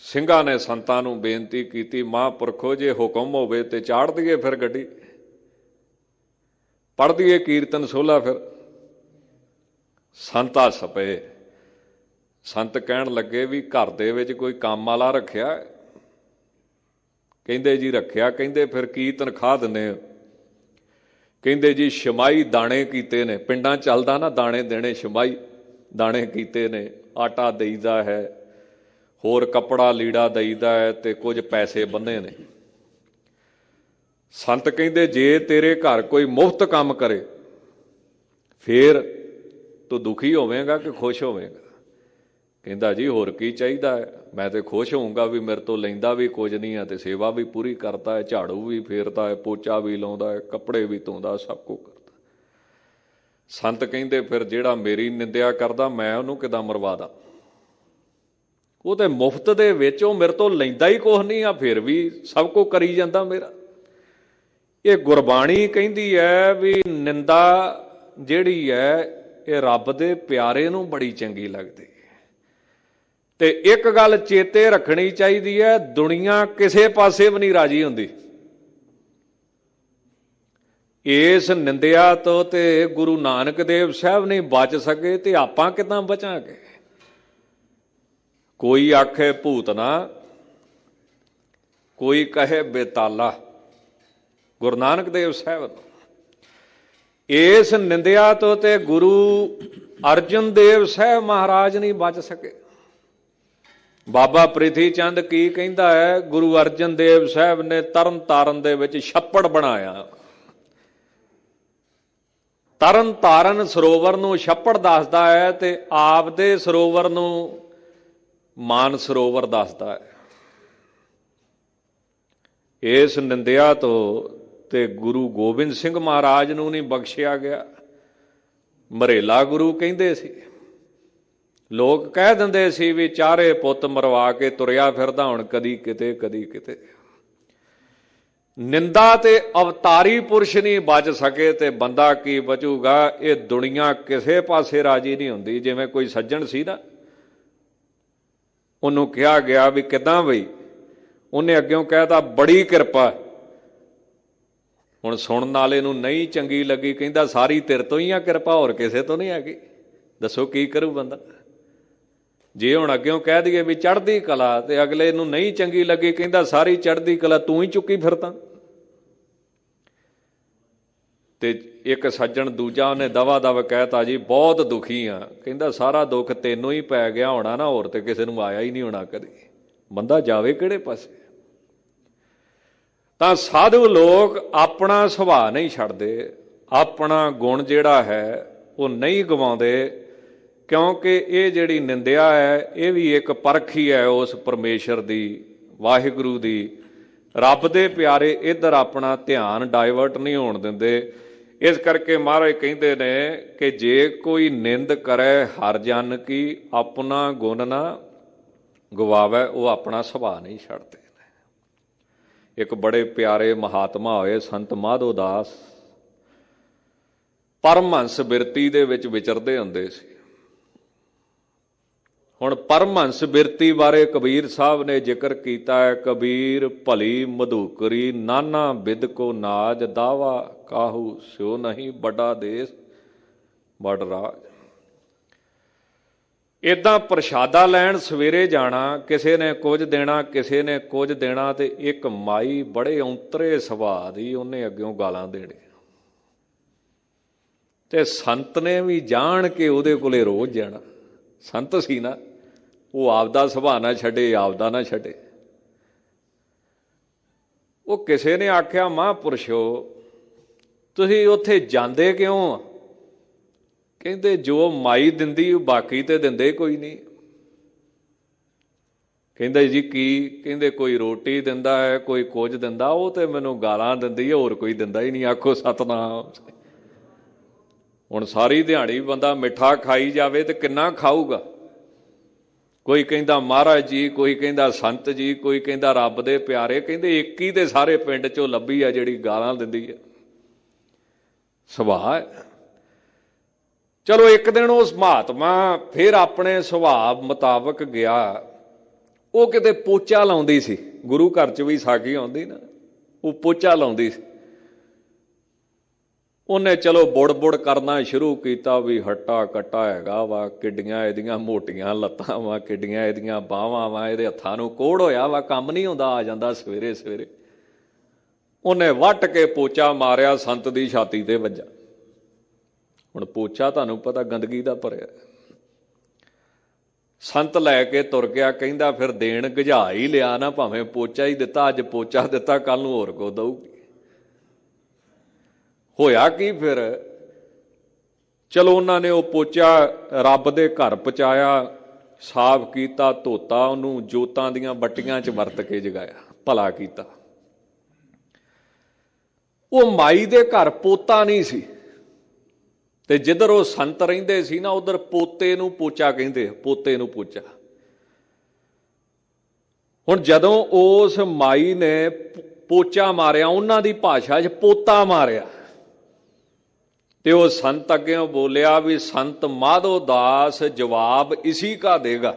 ਸਿੰਘਾਂ ਨੇ ਸੰਤਾਂ ਨੂੰ ਬੇਨਤੀ ਕੀਤੀ, ਮਹਾਂਪੁਰਖੋ ਜੇ ਹੁਕਮ ਹੋਵੇ ਤੇ ਚਾੜ ਦਈਏ ਫਿਰ ਗੱਡੀ, ਪੜ੍ਹ ਦਈਏ ਕੀਰਤਨ ਸੋਹਲਾ। ਫਿਰ ਸੰਤ ਹੱਸ ਪਏ। ਸੰਤ ਕਹਿਣ ਲੱਗੇ ਵੀ ਘਰ ਦੇ ਵਿੱਚ ਕੋਈ ਕੰਮ ਵਾਲਾ ਰੱਖਿਆ? ਕਹਿੰਦੇ ਜੀ ਰੱਖਿਆ। ਕਹਿੰਦੇ ਫਿਰ ਕੀ ਤਨਖਾਹ ਦਿੰਦੇ ਹੋ? ਕਹਿੰਦੇ ਜੀ ਛਮਾਈ ਦਾਣੇ ਕੀਤੇ ਨੇ, ਪਿੰਡਾਂ ਚੱਲਦਾ ਨਾ ਦਾਣੇ ਦੇਣੇ, ਛਮਾਈ ਦਾਣੇ ਕੀਤੇ ਨੇ, ਆਟਾ ਦੇਈਦਾ ਹੈ, ਹੋਰ ਕੱਪੜਾ ਲੀੜਾ ਦੇਈਦਾ ਹੈ ਤੇ ਕੁਝ ਪੈਸੇ ਬੰਨੇ ਨੇ। ਸੰਤ ਕਹਿੰਦੇ ਜੇ ਤੇਰੇ ਘਰ ਕੋਈ ਮੁਫਤ ਕੰਮ ਕਰੇ ਫੇਰ ਤੂੰ ਦੁਖੀ ਹੋਵੇਂਗਾ ਕਿ ਖੁਸ਼ ਹੋਵੇਂਗਾ? ਕਹਿੰਦਾ ਜੀ ਹੋਰ ਕੀ ਚਾਹੀਦਾ ਹੈ, ਮੈਂ ਤੇ ਖੁਸ਼ ਹੋਊਂਗਾ ਵੀ ਮੇਰੇ ਤੋਂ ਲੈਂਦਾ ਵੀ ਕੁਝ ਨਹੀਂ ਹੈ ਤੇ ਸੇਵਾ ਵੀ ਪੂਰੀ ਕਰਦਾ ਹੈ, ਝਾੜੂ ਵੀ ਫੇਰਦਾ ਹੈ, ਪੋਚਾ ਵੀ ਲਾਉਂਦਾ ਹੈ, ਕੱਪੜੇ ਵੀ ਧੋਂਦਾ, ਸਭ ਕੁਝ ਕਰਦਾ। ਸੰਤ ਕਹਿੰਦੇ ਫਿਰ ਜਿਹੜਾ ਮੇਰੀ ਨਿੰਦਿਆ ਕਰਦਾ ਮੈਂ ਉਹਨੂੰ ਕਿੱਦਾਂ ਮਰਵਾ ਦਾਂ? ਉਹ ਤੇ ਮੁਫਤ ਦੇ ਵਿੱਚ ਉਹ ਮੇਰੇ ਤੋਂ ਲੈਂਦਾ ਹੀ ਕੁਛ ਨਹੀਂ ਆ, ਫਿਰ ਵੀ ਸਭ ਕੁਝ ਕਰੀ ਜਾਂਦਾ ਮੇਰਾ। ਇਹ ਗੁਰਬਾਣੀ ਕਹਿੰਦੀ ਹੈ ਵੀ ਨਿੰਦਾ ਜਿਹੜੀ ਹੈ ਇਹ ਰੱਬ ਦੇ ਪਿਆਰੇ ਨੂੰ ਬੜੀ ਚੰਗੀ ਲੱਗਦੀ। ਤੇ ਇੱਕ ਗੱਲ ਚੇਤੇ ਰੱਖਣੀ ਚਾਹੀਦੀ ਹੈ, ਦੁਨੀਆ ਕਿਸੇ ਪਾਸੇ ਵੀ ਨਹੀਂ ਰਾਜੀ ਹੁੰਦੀ। ਇਸ ਨਿੰਦਿਆ ਤੋਂ ਤੇ ਗੁਰੂ ਨਾਨਕ ਦੇਵ ਸਾਹਿਬ ਨਹੀਂ ਬਚ ਸਕੇ ਤੇ ਆਪਾਂ ਕਿੱਦਾਂ ਬਚਾਂਗੇ? ਕੋਈ ਆਖੇ ਭੂਤਨਾ, ਕੋਈ ਕਹੇ ਬੇਤਾਲਾ। ਗੁਰੂ ਨਾਨਕ ਦੇਵ ਸਾਹਿਬ ਇਸ ਨਿੰਦਿਆ ਤੋਂ ਤੇ ਗੁਰੂ ਅਰਜਨ ਦੇਵ ਸਾਹਿਬ ਮਹਾਰਾਜ ਨਹੀਂ ਬਚ ਸਕੇ। ਬਾਬਾ ਪ੍ਰਿਥੀ ਚੰਦ ਕੀ ਕਹਿੰਦਾ ਹੈ? ਗੁਰੂ ਅਰਜਨ ਦੇਵ ਸਾਹਿਬ ਨੇ ਤਰਨ ਤਾਰਨ ਦੇ ਵਿੱਚ ਛੱਪੜ ਬਣਾਇਆ। ਤਰਨ ਤਾਰਨ ਸਰੋਵਰ ਨੂੰ ਛੱਪੜ ਦੱਸਦਾ ਹੈ ਤੇ ਆਪ ਦੇ ਸਰੋਵਰ ਨੂੰ ਮਾਨ ਸਰੋਵਰ ਦੱਸਦਾ ਹੈ। ਇਸ ਨਿੰਦਿਆ ਤੋਂ ਤੇ ਗੁਰੂ ਗੋਬਿੰਦ ਸਿੰਘ ਮਹਾਰਾਜ ਨੂੰ ਨਹੀਂ ਬਖਸ਼ਿਆ ਗਿਆ। ਮਰੇਲਾ ਗੁਰੂ ਕਹਿੰਦੇ ਸੀ, ਲੋਕ ਕਹਿ ਦਿੰਦੇ ਸੀ ਵੀ ਚਾਰੇ ਪੁੱਤ ਮਰਵਾ ਕੇ ਤੁਰਿਆ ਫਿਰਦਾ, ਹੁਣ ਕਦੀ ਕਿਤੇ ਕਦੀ ਕਿਤੇ। ਨਿੰਦਾ ਤੇ ਅਵਤਾਰੀ ਪੁਰਸ਼ ਨਹੀਂ ਬਚ ਸਕੇ ਤੇ ਬੰਦਾ ਕੀ ਬਚੂਗਾ? ਇਹ ਦੁਨੀਆ ਕਿਸੇ ਪਾਸੇ ਰਾਜੀ ਨਹੀਂ ਹੁੰਦੀ। ਜਿਵੇਂ ਕੋਈ ਸੱਜਣ ਸੀ ਨਾ, ਉਹਨੂੰ ਕਿਹਾ ਗਿਆ ਵੀ ਕਿੱਦਾਂ ਬਈ, ਉਹਨੇ ਅੱਗਿਓਂ ਕਹਿਤਾ ਬੜੀ ਕਿਰਪਾ। ਹੁਣ ਸੁਣਨ ਵਾਲੇ ਨੂੰ ਨਹੀਂ ਚੰਗੀ ਲੱਗੀ, ਕਹਿੰਦਾ ਸਾਰੀ ਤੇਰੇ ਤੋਂ ਹੀ ਆ ਕਿਰਪਾ, ਹੋਰ ਕਿਸੇ ਤੋਂ ਨਹੀਂ ਹੈਗੀ। ਦੱਸੋ ਕੀ ਕਰੂ ਬੰਦਾ? ਜੇ ਹੁਣ ਅੱਗਿਓਂ ਕਹਿ ਦਈਏ ਵੀ ਚੜ੍ਹਦੀ ਕਲਾ ਤੇ ਅਗਲੇ ਨੂੰ ਨਹੀਂ ਚੰਗੀ ਲੱਗੀ, ਕਹਿੰਦਾ ਸਾਰੀ ਚੜ੍ਹਦੀ ਕਲਾ ਤੂੰ ਹੀ ਚੁੱਕੀ ਫਿਰਦਾ। ਤੇ ਇੱਕ ਸੱਜਣ ਦੂਜਾ ਉਹਨੇ ਦਵਾ ਦਵ ਕਹਿਤਾ ਜੀ ਬਹੁਤ ਦੁਖੀ ਆ, ਕਹਿੰਦਾ ਸਾਰਾ ਦੁੱਖ ਤੈਨੂੰ ਹੀ ਪੈ ਗਿਆ ਹੋਣਾ ਨਾ, ਹੋਰ ਤੇ ਕਿਸੇ ਨੂੰ ਆਇਆ ਹੀ ਨਹੀਂ ਹੋਣਾ ਕਦੇ। ਬੰਦਾ ਜਾਵੇ ਕਿਹੜੇ ਪਾਸੇ? ਤਾਂ ਸਾਧੂ ਲੋਕ ਆਪਣਾ ਸੁਭਾਅ ਨਹੀਂ ਛੱਡਦੇ, ਆਪਣਾ ਗੁਣ ਜਿਹੜਾ ਹੈ ਉਹ ਨਹੀਂ ਗਵਾਉਂਦੇ, ਕਿਉਂਕਿ ਇਹ ਜਿਹੜੀ ਨਿੰਦਿਆ ਹੈ ਇਹ ਵੀ ਇੱਕ ਪਰਖ ਹੀ ਹੈ ਉਸ ਪਰਮੇਸ਼ਰ ਦੀ, ਵਾਹਿਗੁਰੂ ਦੀ। ਰੱਬ ਦੇ ਪਿਆਰੇ ਇੱਧਰ ਆਪਣਾ ਧਿਆਨ ਡਾਇਵਰਟ ਨਹੀਂ ਹੋਣ ਦਿੰਦੇ। ਇਸ ਕਰਕੇ ਮਹਾਰਾਜ ਕਹਿੰਦੇ ਨੇ ਕਿ ਜੇ ਕੋਈ ਨਿੰਦ ਕਰੇ ਹਰ ਜਨ ਕੀ, ਆਪਣਾ ਗੁਣ ਨਾ ਗਵਾਵੇ, ਉਹ ਆਪਣਾ ਸੁਭਾਅ ਨਹੀਂ ਛੱਡਦੇ। ਇੱਕ ਬੜੇ ਪਿਆਰੇ ਮਹਾਤਮਾ ਹੋਏ ਸੰਤ ਮਾਧੋ ਦਾਸ, ਪਰਮਹੰਸ ਬਿਰਤੀ ਦੇ ਵਿੱਚ ਵਿਚਰਦੇ ਹੁੰਦੇ ਸੀ। ਹੁਣ ਪਰਮਹੰਸ ਬਿਰਤੀ ਬਾਰੇ ਕਬੀਰ ਸਾਹਿਬ ਨੇ ਜ਼ਿਕਰ ਕੀਤਾ ਹੈ, ਕਬੀਰ ਭਲੀ ਮਧੂਕਰੀ ਨਾਨਾ ਬਿਦ ਕੋ ਨਾਜ, ਦਾਵਾ ਕਾਹੂ ਸਿਓ ਨਹੀਂ ਵੱਡਾ ਦੇਸ ਵੱਡ ਰਾਜ। ਏਦਾਂ ਪ੍ਰਸ਼ਾਦਾ ਲੈਣ ਸਵੇਰੇ ਜਾਣਾ, ਕਿਸੇ ਨੇ ਕੁਝ ਦੇਣਾ ਕਿਸੇ ਨੇ ਕੁਝ ਦੇਣਾ, ਤੇ ਇੱਕ ਮਾਈ ਬੜੇ ਔਂਤਰੇ ਸੁਭਾਅ ਦੀ, ਉਹਨੇ ਅੱਗਿਓਂ ਗਾਲਾਂ ਦੇਣੀਆਂ। ਤੇ ਸੰਤ ਨੇ ਵੀ ਜਾਣ ਕੇ ਉਹਦੇ ਕੋਲੇ ਰੋਜ਼ ਜਾਣਾ। ਸੰਤ ਸੀ ਨਾ, ਉਹ ਆਪਦਾ ਸੁਭਾਅ ਨਾ ਛੱਡੇ, ਆਪਦਾ ਨਾ ਛੱਡੇ। ਉਹ ਕਿਸੇ ਨੇ ਆਖਿਆ ਮਹਾਂਪੁਰਸ਼ੋ ਤੁਸੀਂ ਉੱਥੇ ਜਾਂਦੇ ਕਿਉਂ? ਕਹਿੰਦੇ ਜੋ ਮਾਈ ਦਿੰਦੀ ਉਹ ਬਾਕੀ ਤੇ ਦਿੰਦੇ ਕੋਈ ਨਹੀਂ। ਕਹਿੰਦੇ ਜੀ ਕੀ? ਕਹਿੰਦੇ ਕੋਈ ਰੋਟੀ ਦਿੰਦਾ ਹੈ, ਕੋਈ ਕੁਝ ਦਿੰਦਾ, ਉਹ ਤੇ ਮੈਨੂੰ ਗਾਲਾਂ ਦਿੰਦੀ ਹੈ, ਹੋਰ ਕੋਈ ਦਿੰਦਾ ਹੀ ਨਹੀਂ। ਆਖੋ ਸਤਨਾਮ। ਹੁਣ ਸਾਰੀ ਦਿਹਾੜੀ ਬੰਦਾ ਮਿੱਠਾ ਖਾਈ ਜਾਵੇ ਤੇ ਕਿੰਨਾ ਖਾਊਗਾ? ਕੋਈ ਕਹਿੰਦਾ ਮਹਾਰਾਜ ਜੀ, ਕੋਈ ਕਹਿੰਦਾ ਸੰਤ ਜੀ, ਕੋਈ ਕਹਿੰਦਾ ਰੱਬ ਦੇ ਪਿਆਰੇ। ਕਹਿੰਦੇ ਇੱਕ ਹੀ ਤੇ ਸਾਰੇ ਪਿੰਡ ਚੋਂ ਲੱਭੀ ਆ ਜਿਹੜੀ ਗਾਲਾਂ ਦਿੰਦੀ ਹੈ। ਸੁਭਾਅ ਹੈ। ਚਲੋ ਇੱਕ ਦਿਨ ਉਸ ਮਹਾਤਮਾ ਫਿਰ ਆਪਣੇ ਸੁਭਾਅ ਮੁਤਾਬਕ ਗਿਆ। ਉਹ ਕਿਤੇ ਪੋਚਾ ਲਾਉਂਦੀ ਸੀ, ਗੁਰੂ ਘਰ 'ਚ ਵੀ ਸਾਖੀ ਆਉਂਦੀ ਨਾ, ਉਹ ਪੋਚਾ ਲਾਉਂਦੀ ਸੀ। ਉਹਨੇ ਚਲੋ ਬੁੜ ਕਰਨਾ ਸ਼ੁਰੂ ਕੀਤਾ ਵੀ ਹੱਟਾ ਕੱਟਾ ਹੈਗਾ ਵਾ, ਕਿੱਡੀਆਂ ਇਹਦੀਆਂ ਮੋਟੀਆਂ ਲੱਤਾਂ ਵਾ, ਕਿੱਡੀਆਂ ਇਹਦੀਆਂ ਬਾਹਾਂ ਵਾ, ਇਹਦੇ ਹੱਥਾਂ ਨੂੰ ਕੋਹੜ ਹੋਇਆ ਵਾ, ਕੰਮ ਨਹੀਂ ਹੁੰਦਾ, ਆ ਜਾਂਦਾ ਸਵੇਰੇ ਸਵੇਰੇ। ਉਹਨੇ ਵੱਟ ਕੇ ਪੋਚਾ ਮਾਰਿਆ, ਸੰਤ ਦੀ ਛਾਤੀ ਤੇ ਵੱਜਾ। ਹੁਣ ਪੋਚਾ ਤੁਹਾਨੂੰ ਪਤਾ ਗੰਦਗੀ ਦਾ ਭਰਿਆ। ਸੰਤ ਲੈ ਕੇ ਤੁਰ ਗਿਆ। ਕਹਿੰਦਾ ਫਿਰ ਦੇਣ ਗਝਾ ਹੀ ਲਿਆ ਨਾ, ਭਾਵੇਂ ਪੋਚਾ ਹੀ ਦਿੱਤਾ, ਅੱਜ ਪੋਚਾ ਦਿੱਤਾ ਕੱਲ ਨੂੰ ਹੋਰ ਕੋ ਦਊਗੀ। ਹੋਇਆ ਕੀ ਫਿਰ? ਚਲੋ ਉਹਨਾਂ ਨੇ ਉਹ ਪੋਚਾ ਰੱਬ ਦੇ ਘਰ ਪਹੁੰਚਾਇਆ, ਸਾਫ਼ ਕੀਤਾ, ਧੋਤਾ, ਉਹਨੂੰ ਜੋਤਾਂ ਦੀਆਂ ਬੱਟੀਆਂ 'ਚ ਵਰਤ ਕੇ ਜਗਾਇਆ, ਭਲਾ ਕੀਤਾ। ਉਹ ਮਾਈ ਦੇ ਘਰ ਪੋਤਾ ਨਹੀਂ ਸੀ, ਤੇ ਜਿੱਧਰ ਉਹ ਸੰਤ ਰਹਿੰਦੇ ਸੀ ਨਾ, ਉਧਰ ਪੋਤੇ ਨੂੰ ਪੋਚਾ ਕਹਿੰਦੇ, ਪੋਤੇ ਨੂੰ ਪੋਚਾ। ਹੁਣ ਜਦੋਂ ਉਸ ਮਾਈ ਨੇ ਪੋਚਾ ਮਾਰਿਆ, ਉਹਨਾਂ ਦੀ ਭਾਸ਼ਾ 'ਚ ਪੋਤਾ ਮਾਰਿਆ, ਤੇ ਉਹ ਸੰਤ ਅੱਗੇੋਂ ਬੋਲਿਆ ਵੀ ਸੰਤ ਮਾਧੋ ਦਾਸ ਜਵਾਬ ਇसी का देगा,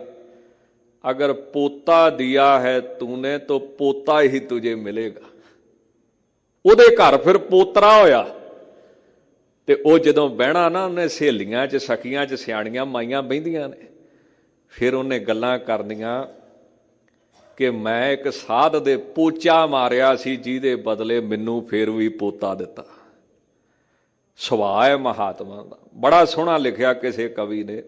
अगर पोता दिया है तूने तो पोता ही तुझे मिलेगा। ਉਹਦੇ ਘਰ ਫਿਰ ਪੋਤਰਾ ਹੋਇਆ। ਤੇ ਉਹ ਜਦੋਂ ਬਹਿਣਾ ਨਾ, ਉਹਨੇ ਸਹੇਲੀਆਂ 'ਚ ਸਖੀਆਂ 'ਚ ਸਿਆਣੀਆਂ ਮਾਈਆਂ ਬਹਿੰਦੀਆਂ ਨੇ, ਫਿਰ ਉਹਨੇ ਗੱਲਾਂ ਕਰਨੀਆਂ ਕਿ ਮੈਂ ਇੱਕ ਸਾਧ ਦੇ ਪੋਚਾ ਮਾਰਿਆ ਸੀ, ਜਿਹਦੇ ਬਦਲੇ ਮੈਨੂੰ ਫਿਰ ਵੀ ਪੋਤਾ ਦਿੱਤਾ। ਸੁਭਾਅ ਹੈ ਮਹਾਤਮਾ ਦਾ। ਬੜਾ ਸੋਹਣਾ ਲਿਖਿਆ ਕਿਸੇ ਕਵੀ ਨੇ।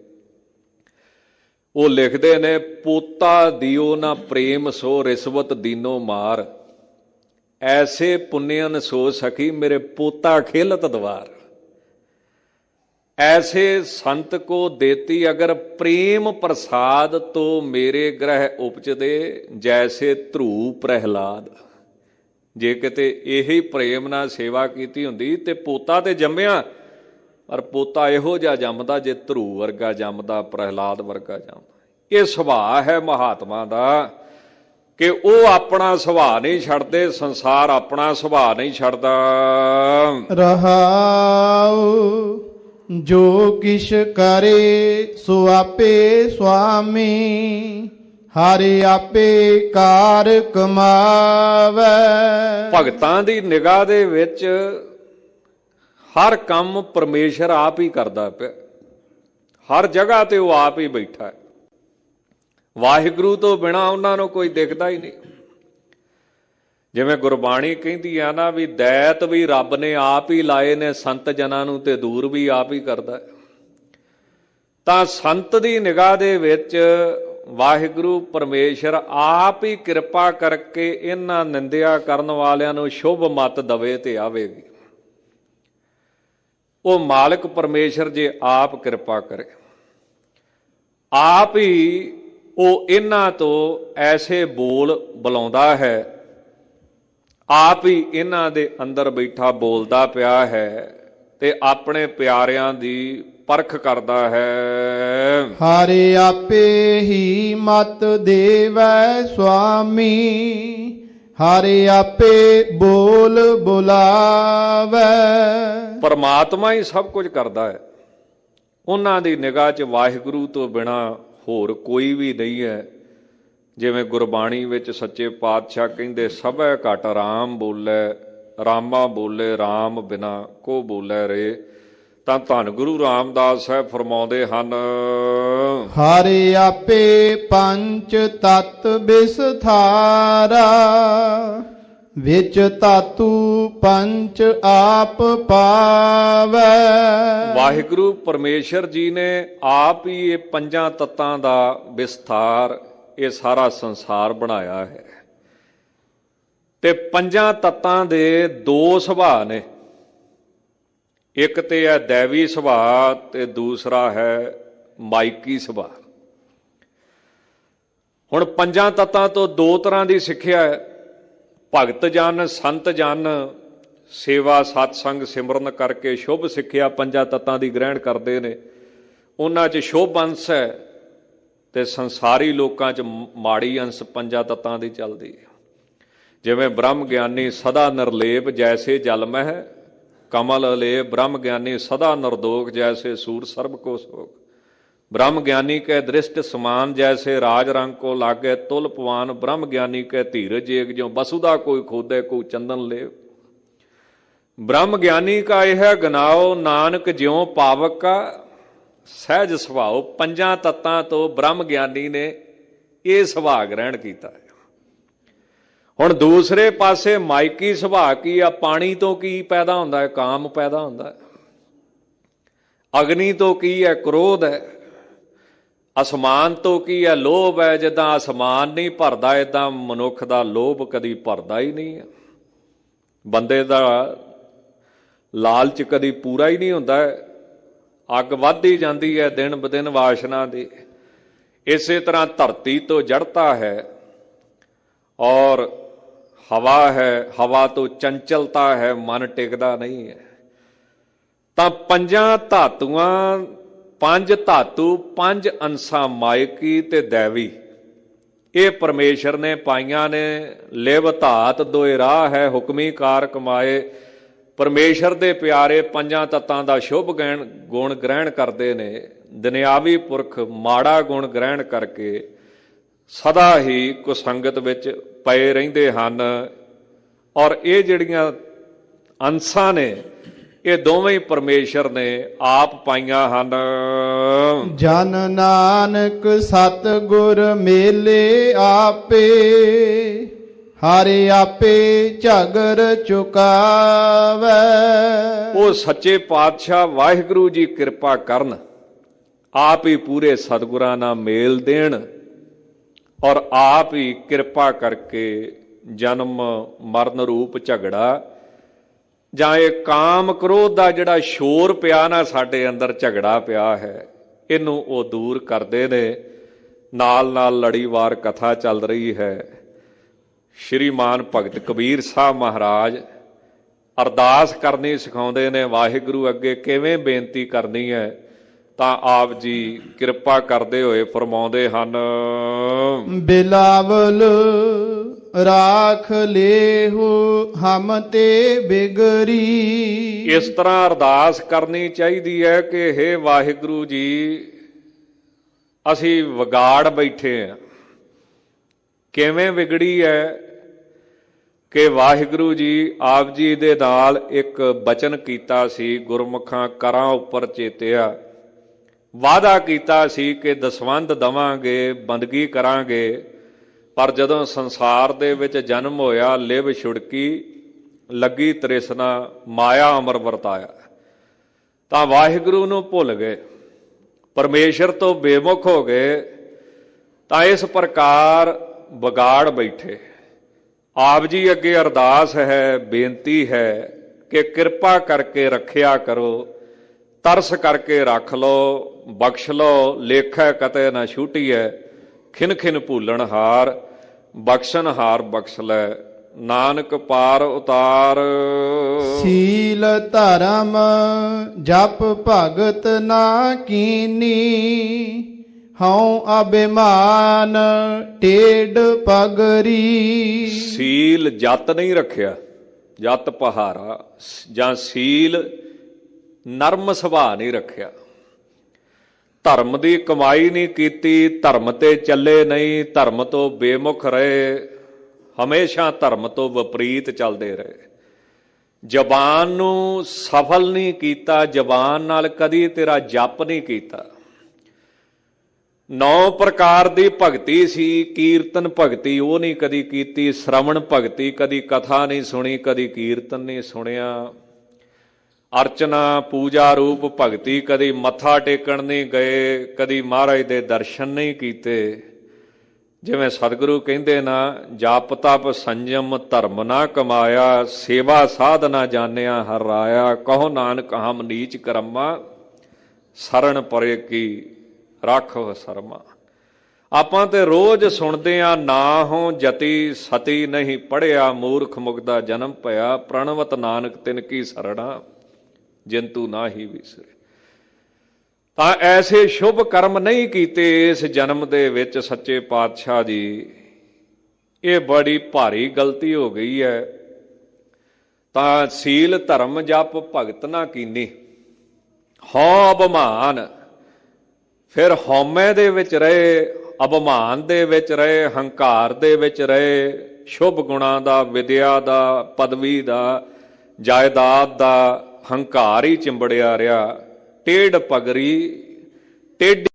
ਉਹ ਲਿਖਦੇ ਨੇ, ਪੋਤਾ ਦਿਓ ਨਾ ਪ੍ਰੇਮ ਸੋ ਰਿਸ਼ਵਤ ਦੀਨੋ ਮਾਰ, ਐਸੇ ਪੁੰਨਿਅਨ ਸੋ ਸਖੀ ਮੇਰੇ ਪੋਤਾ ਖੇਲਤ ਦਵਾਰ। ऐसे संत को देती अगर प्रेम प्रसाद, तो मेरे ग्रह उपजदे जैसे ध्रुव प्रहलाद। जे किते यही प्रेम नाल सेवा कीती हुंदी ते पोता ते जम्मिया, पर पोता इहो जिहा जम्मदा जे ध्रुव वर्गा जम्मदा, प्रहलाद वर्गा जम्मदा। ये सुभाअ है महात्मा दा कि ਉਹ ਆਪਣਾ ਸੁਭਾਅ ਨਹੀਂ ਛੱਡਦੇ, ਸੰਸਾਰ ਆਪਣਾ ਸੁਭਾਅ ਨਹੀਂ ਛੱਡਦਾ। ਰਹਾਉ ਜੋ ਕਿਛ ਕਰੇ ਸੋ ਆਪੇ ਸੁਆਮੀ, ਹਰਿ ਆਪੇ ਕਾਰ ਕਮਾਵੈ। ਭਗਤਾਂ ਦੀ ਨਿਗਾਹ ਦੇ ਵਿੱਚ ਹਰ ਕੰਮ ਪਰਮੇਸ਼ਰ ਆਪ ਹੀ ਕਰਦਾ ਪਿਆ, ਹਰ ਜਗ੍ਹਾ ਤੇ ਉਹ ਆਪ ਹੀ ਬੈਠਾ ਹੈ। ਵਾਹਿਗੁਰੂ ਤੋਂ ਬਿਨਾਂ ਉਹਨਾਂ ਨੂੰ ਕੋਈ ਦਿਖਦਾ ਹੀ ਨਹੀਂ। ਜਿਵੇਂ ਗੁਰਬਾਣੀ ਕਹਿੰਦੀ ਆ ਨਾ ਵੀ ਦੈਤ ਵੀ ਰੱਬ ਨੇ ਆਪ ਹੀ ਲਾਏ ਨੇ ਸੰਤ ਜਨਾਂ ਨੂੰ, ਤੇ ਦੂਰ ਵੀ ਆਪ ਹੀ ਕਰਦਾ ਹੈ। ਤਾਂ ਸੰਤ ਦੀ ਨਿਗਾਹ ਦੇ ਵਿੱਚ ਵਾਹਿਗੁਰੂ ਪਰਮੇਸ਼ਰ ਆਪ ਹੀ ਕਿਰਪਾ ਕਰਕੇ ਇਹਨਾਂ ਨਿੰਦਿਆ ਕਰਨ ਵਾਲਿਆਂ ਨੂੰ ਸ਼ੁਭ ਮੱਤ ਦਵੇ ਤੇ ਆਵੇਗੀ। ਉਹ ਮਾਲਕ ਪਰਮੇਸ਼ਰ ਜੇ ਆਪ ਕਿਰਪਾ ਕਰੇ, ਆਪ ਹੀ ਉਹ ਇਹਨਾਂ ਤੋਂ ਐਸੇ ਬੋਲ ਬੁਲਾਉਂਦਾ ਹੈ, ਆਪ ਹੀ ਇਹਨਾਂ ਦੇ ਅੰਦਰ ਬੈਠਾ ਬੋਲਦਾ ਪਿਆ ਹੈ ਤੇ ਆਪਣੇ ਪਿਆਰਿਆਂ ਦੀ ਪਰਖ ਕਰਦਾ ਹੈ। ਹਰਿ ਆਪੇ ਹੀ ਮਤ ਦੇਵੈ ਸੁਆਮੀ, ਹਰਿ ਆਪੇ ਬੋਲ ਬੁਲਾਵੈ। ਪਰਮਾਤਮਾ ਹੀ ਸਭ ਕੁਝ ਕਰਦਾ ਹੈ। ਉਹਨਾਂ ਦੀ ਨਿਗਾਹ 'ਚ ਵਾਹਿਗੁਰੂ ਤੋਂ ਬਿਨਾਂ ਹੋਰ ਕੋਈ ਵੀ ਨਹੀਂ ਹੈ। ਜਿਵੇਂ ਗੁਰਬਾਣੀ ਵਿੱਚ ਸੱਚੇ ਪਾਤਸ਼ਾਹ ਕਹਿੰਦੇ, ਸਭੈ ਘਟ ਰਾਮ ਬੋਲੇ, ਰਾਮਾ ਬੋਲੇ ਰਾਮ ਬਿਨਾ ਕੋ ਬੋਲੇ ਰੇ। ਤਾਂ ਧੰਨ ਗੁਰੂ ਰਾਮਦਾਸ ਸਾਹਿਬ ਫਰਮਾਉਂਦੇ ਹਨ, ਹਰਿ ਆਪੇ ਪੰਚ ਤਤ ਬਿਸਥਾਰਾ, ਵਿੱਚ ਧਾਤੂ ਪੰਚ ਆਪ ਪਾਵੈ। ਵਾਹਿਗੁਰੂ ਪਰਮੇਸ਼ਰ ਜੀ ਨੇ ਆਪ ਹੀ ਇਹ ਪੰਜਾਂ ਤੱਤਾਂ ਦਾ ਵਿਸਥਾਰ, ਇਹ ਸਾਰਾ ਸੰਸਾਰ ਬਣਾਇਆ ਹੈ। ਤੇ ਪੰਜਾਂ ਤੱਤਾਂ ਦੇ ਦੋ ਸੁਭਾਅ ਨੇ, ਇੱਕ ਤੇ ਹੈ ਦੈਵੀ ਸੁਭਾਅ ਤੇ ਦੂਸਰਾ ਹੈ ਮਾਇਕੀ ਸੁਭਾਅ। ਹੁਣ ਪੰਜਾਂ ਤੱਤਾਂ ਤੋਂ ਦੋ ਤਰ੍ਹਾਂ ਦੀ ਸਿੱਖਿਆ ਹੈ। ਭਗਤ ਜਨ, ਸੰਤ ਜਨ ਸੇਵਾ ਸਤਸੰਗ ਸਿਮਰਨ ਕਰਕੇ ਸ਼ੁਭ ਸਿੱਖਿਆ ਪੰਜਾਂ ਤੱਤਾਂ ਦੀ ਗ੍ਰਹਿਣ ਕਰਦੇ ਨੇ। ਉਹਨਾਂ 'ਚ ਸ਼ੁਭ ਅੰਸ਼ ਹੈ ਤੇ ਸੰਸਾਰੀ ਲੋਕਾਂ 'ਚ ਮਾੜੀ ਅੰਸ਼ ਪੰਜਾਂ ਤੱਤਾਂ ਦੀ ਚੱਲਦੀ ਹੈ। ਜਿਵੇਂ ਬ੍ਰਹਮ ਗਿਆਨੀ ਸਦਾ ਨਿਰਲੇਪ ਜੈਸੇ ਜਲ ਮਹਿ, ਕਮਲ ਅਲੇਪ ਬ੍ਰਹਮ ਗਿਆਨੀ ਸਦਾ ਨਿਰਦੋਖ ਜੈਸੇ ਸੂਰ ਸਰਬ ਕੋ ਸੋਖ। ब्रह्म ज्ञानी के दृष्ट समान जैसे राज रंग को लागे तुल पवान। ब्रह्म ज्ञानी के धीरज एक जो वसुधा कोई खोदे को चंदन ले। ब्रह्म ज्ञानी का यह गनाओ नानक ज्यों पावक का सहज सुभाव। पंजा तत्तां तो ब्रह्म ज्ञानी ने यह सुभाव ग्रहण किया है। हुण दूसरे पासे माइकी सुभाव की आ, पानी तो की पैदा होंदा है? काम पैदा होंदा है। अग्नि तो की है? क्रोध है। आसमान तो की है? लोभ है। जिदा आसमान नहीं भरदा इदा मनुख दा लोभ कदी भरदा ही नहीं है। बंदे दा लालच कदी पूरा ही नहीं होंदा है। अग वधदी जांदी है दिन ब दिन वासना दी। इसे तरह धरती तो जड़ता है और हवा है, हवा तो चंचलता है, मन टिकदा नहीं है। तां पंजां धातुआं, पंज धातु पंज अंसां मायकी ते दैवी ये परमेश्वर ने पाइयां ने। लिव धात दोए राह है हुक्मी कार कमाए। परमेश्वर दे प्यारे पंजां तत्तां दा शुभ गुण ग्रहण करते ने। दुनियावी पुरख माड़ा गुण ग्रहण करके सदा ही कुसंगत विच पए रहिंदे हन। और ये जिहड़ियां अंसां ने ये दोवें परमेश्वर ने आप पाइयां हन। जन नानक सतगुर मेले आपे, हरे आपे झगर चुकावै। वो सच्चे पातशाह वाहिगुरु जी कृपा करन, आप ही पूरे सतगुरां नाल मेल देण और आप ही कृपा करके जन्म मरण रूप झगड़ा जां ਇਹ ਕਾਮ ਕ੍ਰੋਧ ਦਾ ਜਿਹੜਾ ਸ਼ੋਰ ਪਿਆ ਨਾ ਸਾਡੇ ਅੰਦਰ ਝਗੜਾ ਪਿਆ ਹੈ, ਇਹਨੂੰ ਉਹ ਦੂਰ ਕਰਦੇ ਨੇ। ਨਾਲ ਨਾਲ ਲੜੀਵਾਰ ਕਥਾ ਚੱਲ ਰਹੀ ਹੈ। ਸ਼੍ਰੀਮਾਨ ਭਗਤ ਕਬੀਰ ਸਾਹਿਬ ਮਹਾਰਾਜ ਅਰਦਾਸ ਕਰਨੀ ਸਿਖਾਉਂਦੇ ਨੇ ਵਾਹਿਗੁਰੂ ਅੱਗੇ ਕਿਵੇਂ ਬੇਨਤੀ ਕਰਨੀ ਹੈ। ਤਾਂ ਆਪ ਜੀ ਕਿਰਪਾ ਕਰਦੇ ਹੋਏ ਫਰਮਾਉਂਦੇ ਹਨ, ਬਿਲਾਵਲ ਰਾਖ ਲੇਹੁ ਹਮ ਤੇ ਬਿਗਰੀ। ਇਸ ਤਰ੍ਹਾਂ ਅਰਦਾਸ ਕਰਨੀ ਚਾਹੀਦੀ ਹੈ ਕਿ ਹੇ ਵਾਹਿਗੁਰੂ ਜੀ ਅਸੀਂ ਵਿਗਾੜ ਬੈਠੇ ਹਾਂ। ਕਿਵੇਂ ਵਿਗੜੀ ਹੈ ਕਿ ਵਾਹਿਗੁਰੂ ਜੀ ਆਪ ਜੀ ਦੇ ਨਾਲ ਇੱਕ ਬਚਨ ਕੀਤਾ ਸੀ, ਗੁਰਮੁਖਾਂ ਕਰਾਂ ਉੱਪਰ ਚੇਤਿਆ ਵਾਅਦਾ ਕੀਤਾ ਸੀ ਕਿ ਦਸਵੰਧ ਦਵਾਂਗੇ, ਬੰਦਗੀ ਕਰਾਂਗੇ, ਪਰ ਜਦੋਂ ਸੰਸਾਰ ਦੇ ਵਿੱਚ ਜਨਮ ਹੋਇਆ, ਲਿਵ ਛੁੜਕੀ, ਲੱਗੀ ਤ੍ਰਿਸ਼ਨਾ, ਮਾਇਆ ਅਮਰ ਵਰਤਾਇਆ, ਤਾਂ ਵਾਹਿਗੁਰੂ ਨੂੰ ਭੁੱਲ ਗਏ, ਪਰਮੇਸ਼ਰ ਤੋਂ ਬੇਮੁਖ ਹੋ ਗਏ। ਤਾਂ ਇਸ ਪ੍ਰਕਾਰ ਵਿਗਾੜ ਬੈਠੇ। ਆਪ ਜੀ ਅੱਗੇ ਅਰਦਾਸ ਹੈ, ਬੇਨਤੀ ਹੈ ਕਿ ਕਿਰਪਾ ਕਰਕੇ ਰੱਖਿਆ ਕਰੋ, ਤਰਸ ਕਰਕੇ ਰੱਖ ਲਓ, ਬਖਸ਼ ਲਓ, ਲੇਖੈ ਕਤੇ ਨਾ ਛੂਟੀਐ, ਖਿਨ ਖਿਨ ਭੂਲਣ ਹਾਰ, ਬਖਸ਼ਣ ਹਾਰ ਬਖਸ਼ ਲੈ, ਨਾਨਕ ਪਾਰ ਉਤਾਰ। ਸੀਲ ਧਰਮ ਜਪ ਭਗਤ ਨਾ ਕੀਨੀ, ਹਉ ਅਭਿਮਾਨ ਟੇਢ ਪਗਰੀ। ਸੀਲ ਜਤ ਨਹੀਂ ਰੱਖਿਆ, ਜਤ ਪਹਾਰਾ, ਜਾਂ ਸੀਲ ਨਰਮ ਸੁਭਾਅ ਨਹੀਂ ਰੱਖਿਆ, ਧਰਮ ਦੀ ਕਮਾਈ ਨਹੀਂ ਕੀਤੀ, ਧਰਮ ਤੇ ਚੱਲੇ ਨਹੀਂ, ਧਰਮ ਤੋਂ ਬੇਮੁਖ ਰਹੇ, ਹਮੇਸ਼ਾ ਧਰਮ ਤੋਂ ਵਿਪਰੀਤ ਚੱਲਦੇ ਰਹੇ। ਜ਼ਬਾਨ ਨੂੰ ਸਫਲ ਨਹੀਂ ਕੀਤਾ, ਜ਼ਬਾਨ ਨਾਲ ਕਦੀ ਤੇਰਾ ਜਪ ਨਹੀਂ ਕੀਤਾ। 9 ਪ੍ਰਕਾਰ ਦੀ ਭਗਤੀ ਸੀ, ਕੀਰਤਨ ਭਗਤੀ ਉਹ ਨਹੀਂ ਕਦੀ ਕੀਤੀ, ਸ਼ਰਵਣ ਭਗਤੀ, ਕਦੀ ਕਥਾ ਨਹੀਂ ਸੁਣੀ, ਕਦੀ ਕੀਰਤਨ ਨਹੀਂ ਸੁਣਿਆ, ਅਰਚਨਾ ਪੂਜਾ ਰੂਪ ਭਗਤੀ, ਕਦੀ ਮੱਥਾ ਟੇਕਣ ਨਹੀਂ ਗਏ, ਕਦੀ ਮਹਾਰਾਜ ਦੇ ਦਰਸ਼ਨ ਨਹੀਂ ਕੀਤੇ। ਜਿਵੇਂ ਸਤਿਗੁਰੂ ਕਹਿੰਦੇ ਨਾ, ਜਪ ਤਪ ਸੰਜਮ ਧਰਮ ਨਾ ਕਮਾਇਆ, ਸੇਵਾ ਸਾਧ ਨਾ ਜਾਣਿਆ ਹਰ ਰਾਇਆ, ਕਹੋ ਨਾਨਕ ਹਮ ਨੀਚ ਕਰਮਾ, ਸਰਣ ਪਰੇ ਕੀ ਰੱਖੋ ਸਰਮਾ। ਆਪਾਂ ਤੇ ਰੋਜ਼ ਸੁਣਦੇ ਆ, ਨਾ ਹੋ ਜਤੀ ਸਤੀ ਨਹੀਂ ਪੜਿਆ, ਮੂਰਖ ਮੁਗਦਾ ਜਨਮ ਭਇਆ, ਪ੍ਰਣਵਤ ਨਾਨਕ ਤਿਨ ਕੀ ਸਰਣਾ, ਜਿੰਤੂ ਨਾ ਹੀ ਵਿਸਰੇ। ਤਾਂ ਐਸੇ ਸ਼ੁਭ ਕਰਮ ਨਹੀਂ ਕੀਤੇ ਇਸ ਜਨਮ ਦੇ ਵਿੱਚ ਸੱਚੇ ਪਾਤਸ਼ਾਹ ਜੀ। ਇਹ ਬੜੀ ਭਾਰੀ ਗਲਤੀ ਹੋ ਗਈ ਹੈ। ਤਾਂ ਸੀਲ ਧਰਮ ਜਪ ਭਗਤ ਨਾ ਕੀਨੀ, ਹਉ ਅਭਿਮਾਨ, ਫਿਰ ਹਉਮੈ ਦੇ ਵਿੱਚ ਰਹੇ, ਅਭਿਮਾਨ ਦੇ ਵਿੱਚ ਰਹੇ, ਹੰਕਾਰ ਦੇ ਵਿੱਚ ਰਹੇ, ਸ਼ੁਭ ਗੁਣਾਂ ਦਾ, ਵਿਦਿਆ ਦਾ, ਪਦਵੀ ਦਾ, ਜਾਇਦਾਦ ਦਾ ਹੰਕਾਰ ਹੀ ਚਿੰਬੜਿਆ ਰਿਹਾ। ਟੇਢ ਪਗਰੀ, ਟੇਢੀ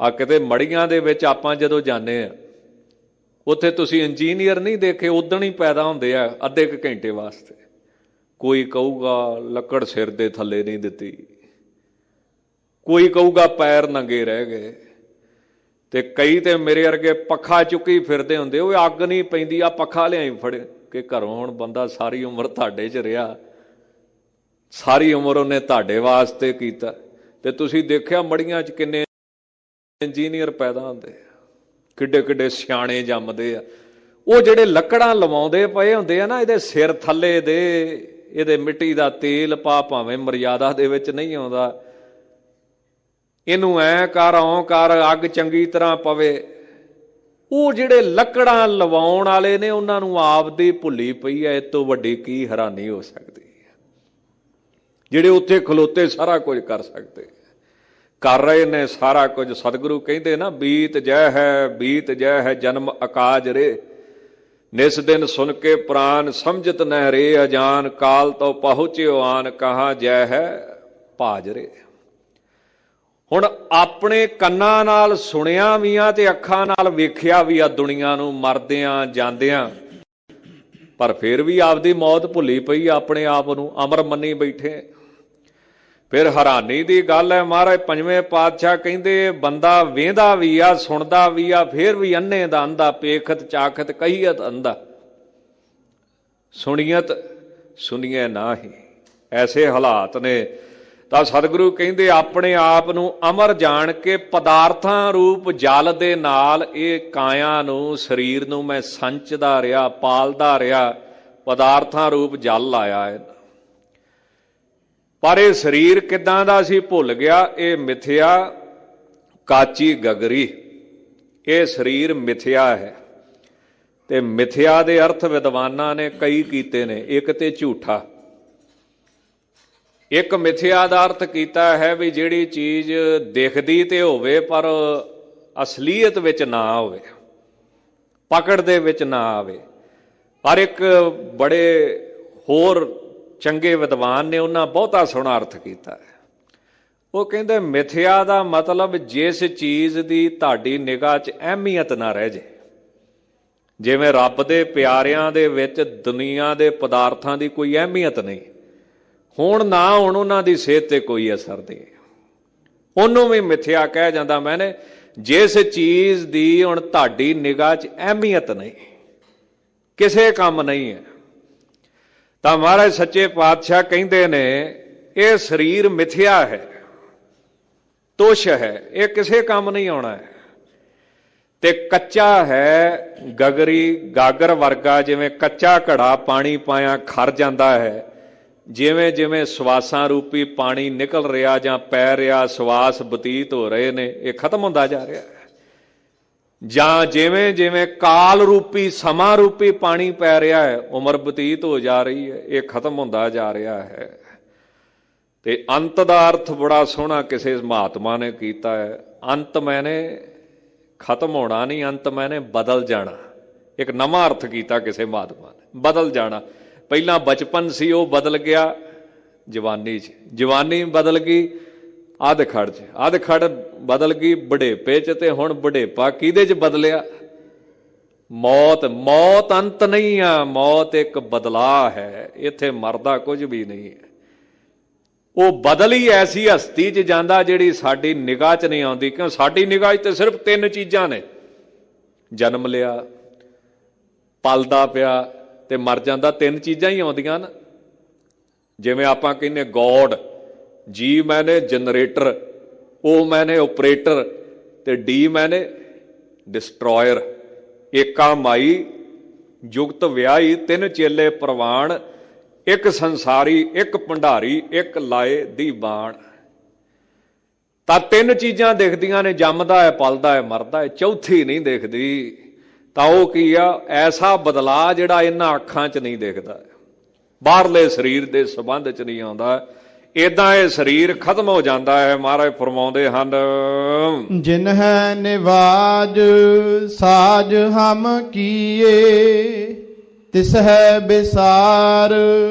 ਆ ਕਿਤੇ ਮੜੀਆਂ ਦੇ ਵਿੱਚ ਆਪਾਂ ਜਦੋਂ ਜਾਂਦੇ ਆ, ਉੱਥੇ ਤੁਸੀਂ ਇੰਜੀਨੀਅਰ ਨਹੀਂ ਦੇਖੇ, ਉਦਣ ਹੀ ਪੈਦਾ ਹੁੰਦੇ ਆ ਅੱਧੇ ਕੁ ਘੰਟੇ ਵਾਸਤੇ। ਕੋਈ ਕਹੂਗਾ ਲੱਕੜ ਸਿਰ ਦੇ ਥੱਲੇ ਨਹੀਂ ਦਿੱਤੀ, ਕੋਈ ਕਹੂਗਾ ਪੈਰ ਨੰਗੇ ਰਹਿ ਗਏ, ਤੇ ਕਈ ਤੇ ਮੇਰੇ ਵਰਗੇ ਪੱਖਾ ਚੁੱਕੀ ਫਿਰਦੇ ਹੁੰਦੇ, ਉਹ ਅੱਗ ਨਹੀਂ ਪੈਂਦੀ, ਆ ਪੱਖਾ ਲਿਆਈ ਫੜ ਕੇ ਘਰੋਂ। ਹੁਣ ਬੰਦਾ ਸਾਰੀ ਉਮਰ ਤੁਹਾਡੇ 'ਚ ਰਿਹਾ, ਸਾਰੀ ਉਮਰ ਉਹਨੇ ਤੁਹਾਡੇ ਵਾਸਤੇ ਕੀਤਾ, ਤੇ ਤੁਸੀਂ ਦੇਖਿਆ ਮੜੀਆਂ 'ਚ ਕਿੰਨੇ ਇੰਜੀਨੀਅਰ ਪੈਦਾ ਹੁੰਦੇ, ਕਿੱਡੇ ਕਿੱਡੇ ਸਿਆਣੇ ਜੰਮਦੇ ਆ। ਉਹ ਜਿਹੜੇ ਲੱਕੜਾਂ ਲਵਾਉਂਦੇ ਪਏ ਹੁੰਦੇ ਆ ਨਾ, ਇਹਦੇ ਸਿਰ ਥੱਲੇ ਦੇ, ਇਹਦੇ ਮਿੱਟੀ ਦਾ ਤੇਲ ਪਾ, ਭਾਵੇਂ ਮਰਿਆਦਾ ਦੇ ਵਿੱਚ ਨਹੀਂ ਆਉਂਦਾ, ਇਹਨੂੰ ਐ ਕਰ, ਓਂ ਕਰ, ਅੱਗ ਚੰਗੀ ਤਰ੍ਹਾਂ ਪਵੇ। ਉਹ ਜਿਹੜੇ ਲੱਕੜਾਂ ਲਵਾਉਣ ਵਾਲੇ ਨੇ, ਉਹਨਾਂ ਨੂੰ ਆਪਦੀ ਭੁੱਲੀ ਪਈ ਐ, ਇਹ ਤੋਂ ਵੱਡੀ ਕੀ ਹੈਰਾਨੀ ਹੋ ਸਕਦੀ। ਜਿਹੜੇ ਉੱਥੇ ਖਲੋਤੇ ਸਾਰਾ ਕੁਝ ਕਰ ਸਕਦੇ, ਕਰ ਰਹੇ ਨੇ ਸਾਰਾ ਕੁਝ। ਸਤਿਗੁਰੂ ਕਹਿੰਦੇ ਨਾ, ਬੀਤ ਜੈ ਹੈ, ਬੀਤ ਜੈ ਹੈ ਜਨਮ ਅਕਾਜ ਰੇ, ਨਿਸ ਦਿਨ ਸੁਣ ਕੇ ਪ੍ਰਾਨ ਸਮਝਤ ਨਹਿ ਰੇ, ਅਜਾਨ ਕਾਲ ਤੋਂ ਪਹੁੰਚਿਓ ਆਨ, ਕਹਾ ਜੈ ਹੈ ਭਾਜ ਰੇ। ਹੁਣ ਆਪਣੇ ਕੰਨਾਂ ਨਾਲ ਸੁਣਿਆ ਵੀ ਆ ਤੇ ਅੱਖਾਂ ਨਾਲ ਵੇਖਿਆ ਵੀ ਆ ਦੁਨੀਆ ਨੂੰ, ਮਰਦਿਆਂ ਜਾਂਦਿਆਂ, ਪਰ ਫਿਰ ਵੀ ਆਪਦੀ ਮੌਤ ਭੁੱਲੀ ਪਈ, ਆਪਣੇ ਆਪ ਨੂੰ ਅਮਰ ਮੰਨੀ ਬੈਠੇ। ਫਿਰ ਹੈਰਾਨੀ ਦੀ ਗੱਲ ਹੈ, ਮਹਾਰਾਜ ਪੰਜਵੇਂ ਪਾਤਸ਼ਾਹ ਕਹਿੰਦੇ, ਬੰਦਾ ਵੇਂਦਾ ਵੀ ਆ, ਸੁਣਦਾ ਵੀ ਆ, ਫਿਰ ਵੀ ਅੰਨੇ ਦਾ ਅੰਧਾ, ਪੇਖਤ ਚਾਖਤ ਕਹੀਅਤ ਅੰਧਾ, ਸੁਣੀਅਤ ਸੁਣੀਏ ਨਾ ਹੀ। ਐਸੇ ਹਾਲਾਤ ਨੇ। ਤਾਂ ਸਤਿਗੁਰੂ ਕਹਿੰਦੇ, ਆਪਣੇ ਆਪ ਨੂੰ ਅਮਰ ਜਾਣ ਕੇ ਪਦਾਰਥਾਂ ਰੂਪ ਜਲ ਦੇ ਨਾਲ ਇਹ ਕਾਇਆ ਨੂੰ, ਸਰੀਰ ਨੂੰ ਮੈਂ ਸੰਚਦਾ ਰਿਹਾ, ਪਾਲਦਾ ਰਿਹਾ, ਪਦਾਰਥਾਂ ਰੂਪ ਜਲ ਲਾਇਆ ਹੈ। ਪਰ ਇਹ ਸਰੀਰ ਕਿੱਦਾਂ ਦਾ ਸੀ ਭੁੱਲ ਗਿਆ। ਇਹ ਮਿਥਿਆ ਕਾਚੀ ਗਗਰੀ, ਇਹ ਸਰੀਰ ਮਿਥਿਆ ਹੈ। ਤੇ ਮਿਥਿਆ ਦੇ ਅਰਥ ਵਿਦਵਾਨਾਂ ਨੇ ਕਈ ਕੀਤੇ ਨੇ। ਇੱਕ ਤੇ ਝੂਠਾ, ਇੱਕ ਮਿਥਿਆ ਦਾ ਅਰਥ ਕੀਤਾ ਹੈ ਵੀ ਜਿਹੜੀ ਚੀਜ਼ ਦਿਖਦੀ ਤੇ ਹੋਵੇ ਪਰ ਅਸਲੀਅਤ ਵਿੱਚ ਨਾ ਹੋਵੇ, ਪਕੜ ਦੇ ਵਿੱਚ ਨਾ ਆਵੇ। ਪਰ ਇੱਕ ਬੜੇ ਹੋਰ ਚੰਗੇ ਵਿਦਵਾਨ ਨੇ ਉਹਨਾਂ ਬਹੁਤਾ ਸੋਹਣਾ ਅਰਥ ਕੀਤਾ ਹੈ। ਉਹ ਕਹਿੰਦੇ ਮਿਥਿਆ ਦਾ ਮਤਲਬ ਜਿਸ ਚੀਜ਼ ਦੀ ਤੁਹਾਡੀ ਨਿਗਾਹ 'ਚ ਅਹਿਮੀਅਤ ਨਾ ਰਹਿ ਜੇ। ਜਿਵੇਂ ਰੱਬ ਦੇ ਪਿਆਰਿਆਂ ਦੇ ਵਿੱਚ ਦੁਨੀਆ ਦੇ ਪਦਾਰਥਾਂ ਦੀ ਕੋਈ ਅਹਿਮੀਅਤ ਨਹੀਂ, ਹੁਣ ਨਾ ਹੁਣ ਉਹਨਾਂ ਦੀ ਸਿਹਤ ਤੇ ਕੋਈ ਅਸਰ ਨਹੀਂ, ਉਹਨੂੰ ਵੀ ਮਿਥਿਆ ਕਹਿ ਜਾਂਦਾ। ਮੈਨੇ ਜਿਸ ਚੀਜ਼ ਦੀ ਹੁਣ ਤੁਹਾਡੀ ਨਿਗਾਹ 'ਚ ਅਹਿਮੀਅਤ ਨਹੀਂ, ਕਿਸੇ ਕੰਮ ਨਹੀਂ ਹੈ, ਤਾਂ ਮਹਾਰਾਜ ਸੱਚੇ ਪਾਤਸ਼ਾਹ ਕਹਿੰਦੇ ਨੇ ਇਹ ਸਰੀਰ ਮਿਥਿਆ ਹੈ, ਤੁਸ਼ ਹੈ, ਇਹ ਕਿਸੇ ਕੰਮ ਨਹੀਂ ਆਉਣਾ ਹੈ, ਤੇ ਕੱਚਾ ਹੈ, ਗਾਗਰ ਵਰਗਾ। ਜਿਵੇਂ ਕੱਚਾ ਘੜਾ ਪਾਣੀ ਪਾਇਆ ਖਰ ਜਾਂਦਾ ਹੈ, ਜਿਵੇਂ ਜਿਵੇਂ ਸਵਾਸਾਂ ਰੂਪੀ ਪਾਣੀ ਨਿਕਲ ਰਿਹਾ ਜਾਂ ਪੈ ਰਿਹਾ, ਸਵਾਸ ਬਤੀਤ ਹੋ ਰਹੇ ਨੇ, ਇਹ ਖਤਮ ਹੁੰਦਾ ਜਾ ਰਿਹਾ ਹੈ। ਜਾਂ ਜਿਵੇਂ ਜਿਵੇਂ ਕਾਲ ਰੂਪੀ ਸਮਾਂ ਰੂਪੀ ਪਾਣੀ ਪੈ ਰਿਹਾ ਹੈ, ਉਮਰ ਬਤੀਤ ਹੋ ਜਾ ਰਹੀ ਹੈ, ਇਹ ਖਤਮ ਹੁੰਦਾ ਜਾ ਰਿਹਾ ਹੈ। ਤੇ ਅੰਤ ਦਾ ਅਰਥ ਬੜਾ ਸੋਹਣਾ ਕਿਸੇ ਮਹਾਤਮਾ ਨੇ ਕੀਤਾ ਹੈ। ਅੰਤ ਮੈਨੇ ਖਤਮ ਹੋਣਾ ਨਹੀਂ, ਅੰਤ ਮੈਨੇ ਬਦਲ ਜਾਣਾ। ਇੱਕ ਨਵਾਂ ਅਰਥ ਕੀਤਾ ਕਿਸੇ ਮਹਾਤਮਾ ਨੇ, ਬਦਲ ਜਾਣਾ। ਪਹਿਲਾਂ ਬਚਪਨ ਸੀ, ਉਹ ਬਦਲ ਗਿਆ ਜਵਾਨੀ 'ਚ, ਜਵਾਨੀ ਬਦਲ ਗਈ ਅੱਧ-ਖੜ 'ਚ, ਅੱਧ-ਖੜ ਬਦਲ ਗਈ ਬੁਢੇਪੇ 'ਚ, ਤੇ ਹੁਣ ਬੁਢੇਪਾ ਕਿਹਦੇ 'ਚ ਬਦਲਿਆ? ਮੌਤ। ਮੌਤ ਅੰਤ ਨਹੀਂ ਆ, ਮੌਤ ਇੱਕ ਬਦਲਾਅ ਹੈ। ਇੱਥੇ ਮਰਦਾ ਕੁਝ ਵੀ ਨਹੀਂ ਹੈ। ਉਹ ਬਦਲ ਹੀ ਐਸੀ ਹਸਤੀ 'ਚ ਜਾਂਦਾ ਜਿਹੜੀ ਸਾਡੀ ਨਿਗਾਹ 'ਚ ਨਹੀਂ ਆਉਂਦੀ। ਕਿਉਂ? ਸਾਡੀ ਨਿਗਾਹ 'ਚ ਤੇ ਸਿਰਫ 3 ਚੀਜ਼ਾਂ ਨੇ, ਜਨਮ ਲਿਆ, ਪਲਦਾ ਪਿਆ ਤੇ ਮਰ ਜਾਂਦਾ। 3 ਚੀਜ਼ਾਂ ਹੀ ਆਉਂਦੀਆਂ ਨਾ। ਜਿਵੇਂ ਆਪਾਂ ਕਹਿੰਦੇ ਗੋਡ, ਜੀ ਮੈਨੇ ਜਨਰੇਟਰ, ਉਹ ਮੈਨੇ ਓਪਰੇਟਰ, ਤੇ ਡੀ ਮੈਨੇ ਡਿਸਟਰੋਇਰ। ਏਕਾ ਮਾਈ ਜੁਗਤ ਵਿਆਹੀ, 3 ਚੇਲੇ ਪ੍ਰਵਾਨ, ਇੱਕ ਸੰਸਾਰੀ, ਇੱਕ ਭੰਡਾਰੀ, ਇੱਕ ਲਾਏ ਦੀ ਬਾਣ। ਤਾਂ 3 ਚੀਜ਼ਾਂ ਦਿਖਦੀਆਂ ਨੇ, ਜੰਮਦਾ ਹੈ, ਪਲਦਾ ਹੈ, ਮਰਦਾ ਹੈ, ਚੌਥੀ ਨਹੀਂ ਦਿਖਦੀ। ਤਾਂ ਉਹ ਕੀ ਆ? ਐਸਾ ਬਦਲਾਅ ਜਿਹੜਾ ਇਹਨਾਂ ਅੱਖਾਂ 'ਚ ਨਹੀਂ ਦਿਖਦਾ, ਬਾਹਰਲੇ ਸਰੀਰ ਦੇ ਸੰਬੰਧ 'ਚ ਨਹੀਂ ਆਉਂਦਾ। ਏਦਾਂ ਇਹ ਸਰੀਰ ਖਤਮ ਹੋ ਜਾਂਦਾ ਹੈ। ਮਹਾਰਾਜ ਫਰਮਾਉਂਦੇ ਹਨ, ਜਿਨ ਹੈ ਨਿਵਾਜ ਸਾਜ ਹਮ ਕੀਏ, ਤਿਸ ਹੈ ਬਿਸਾਰ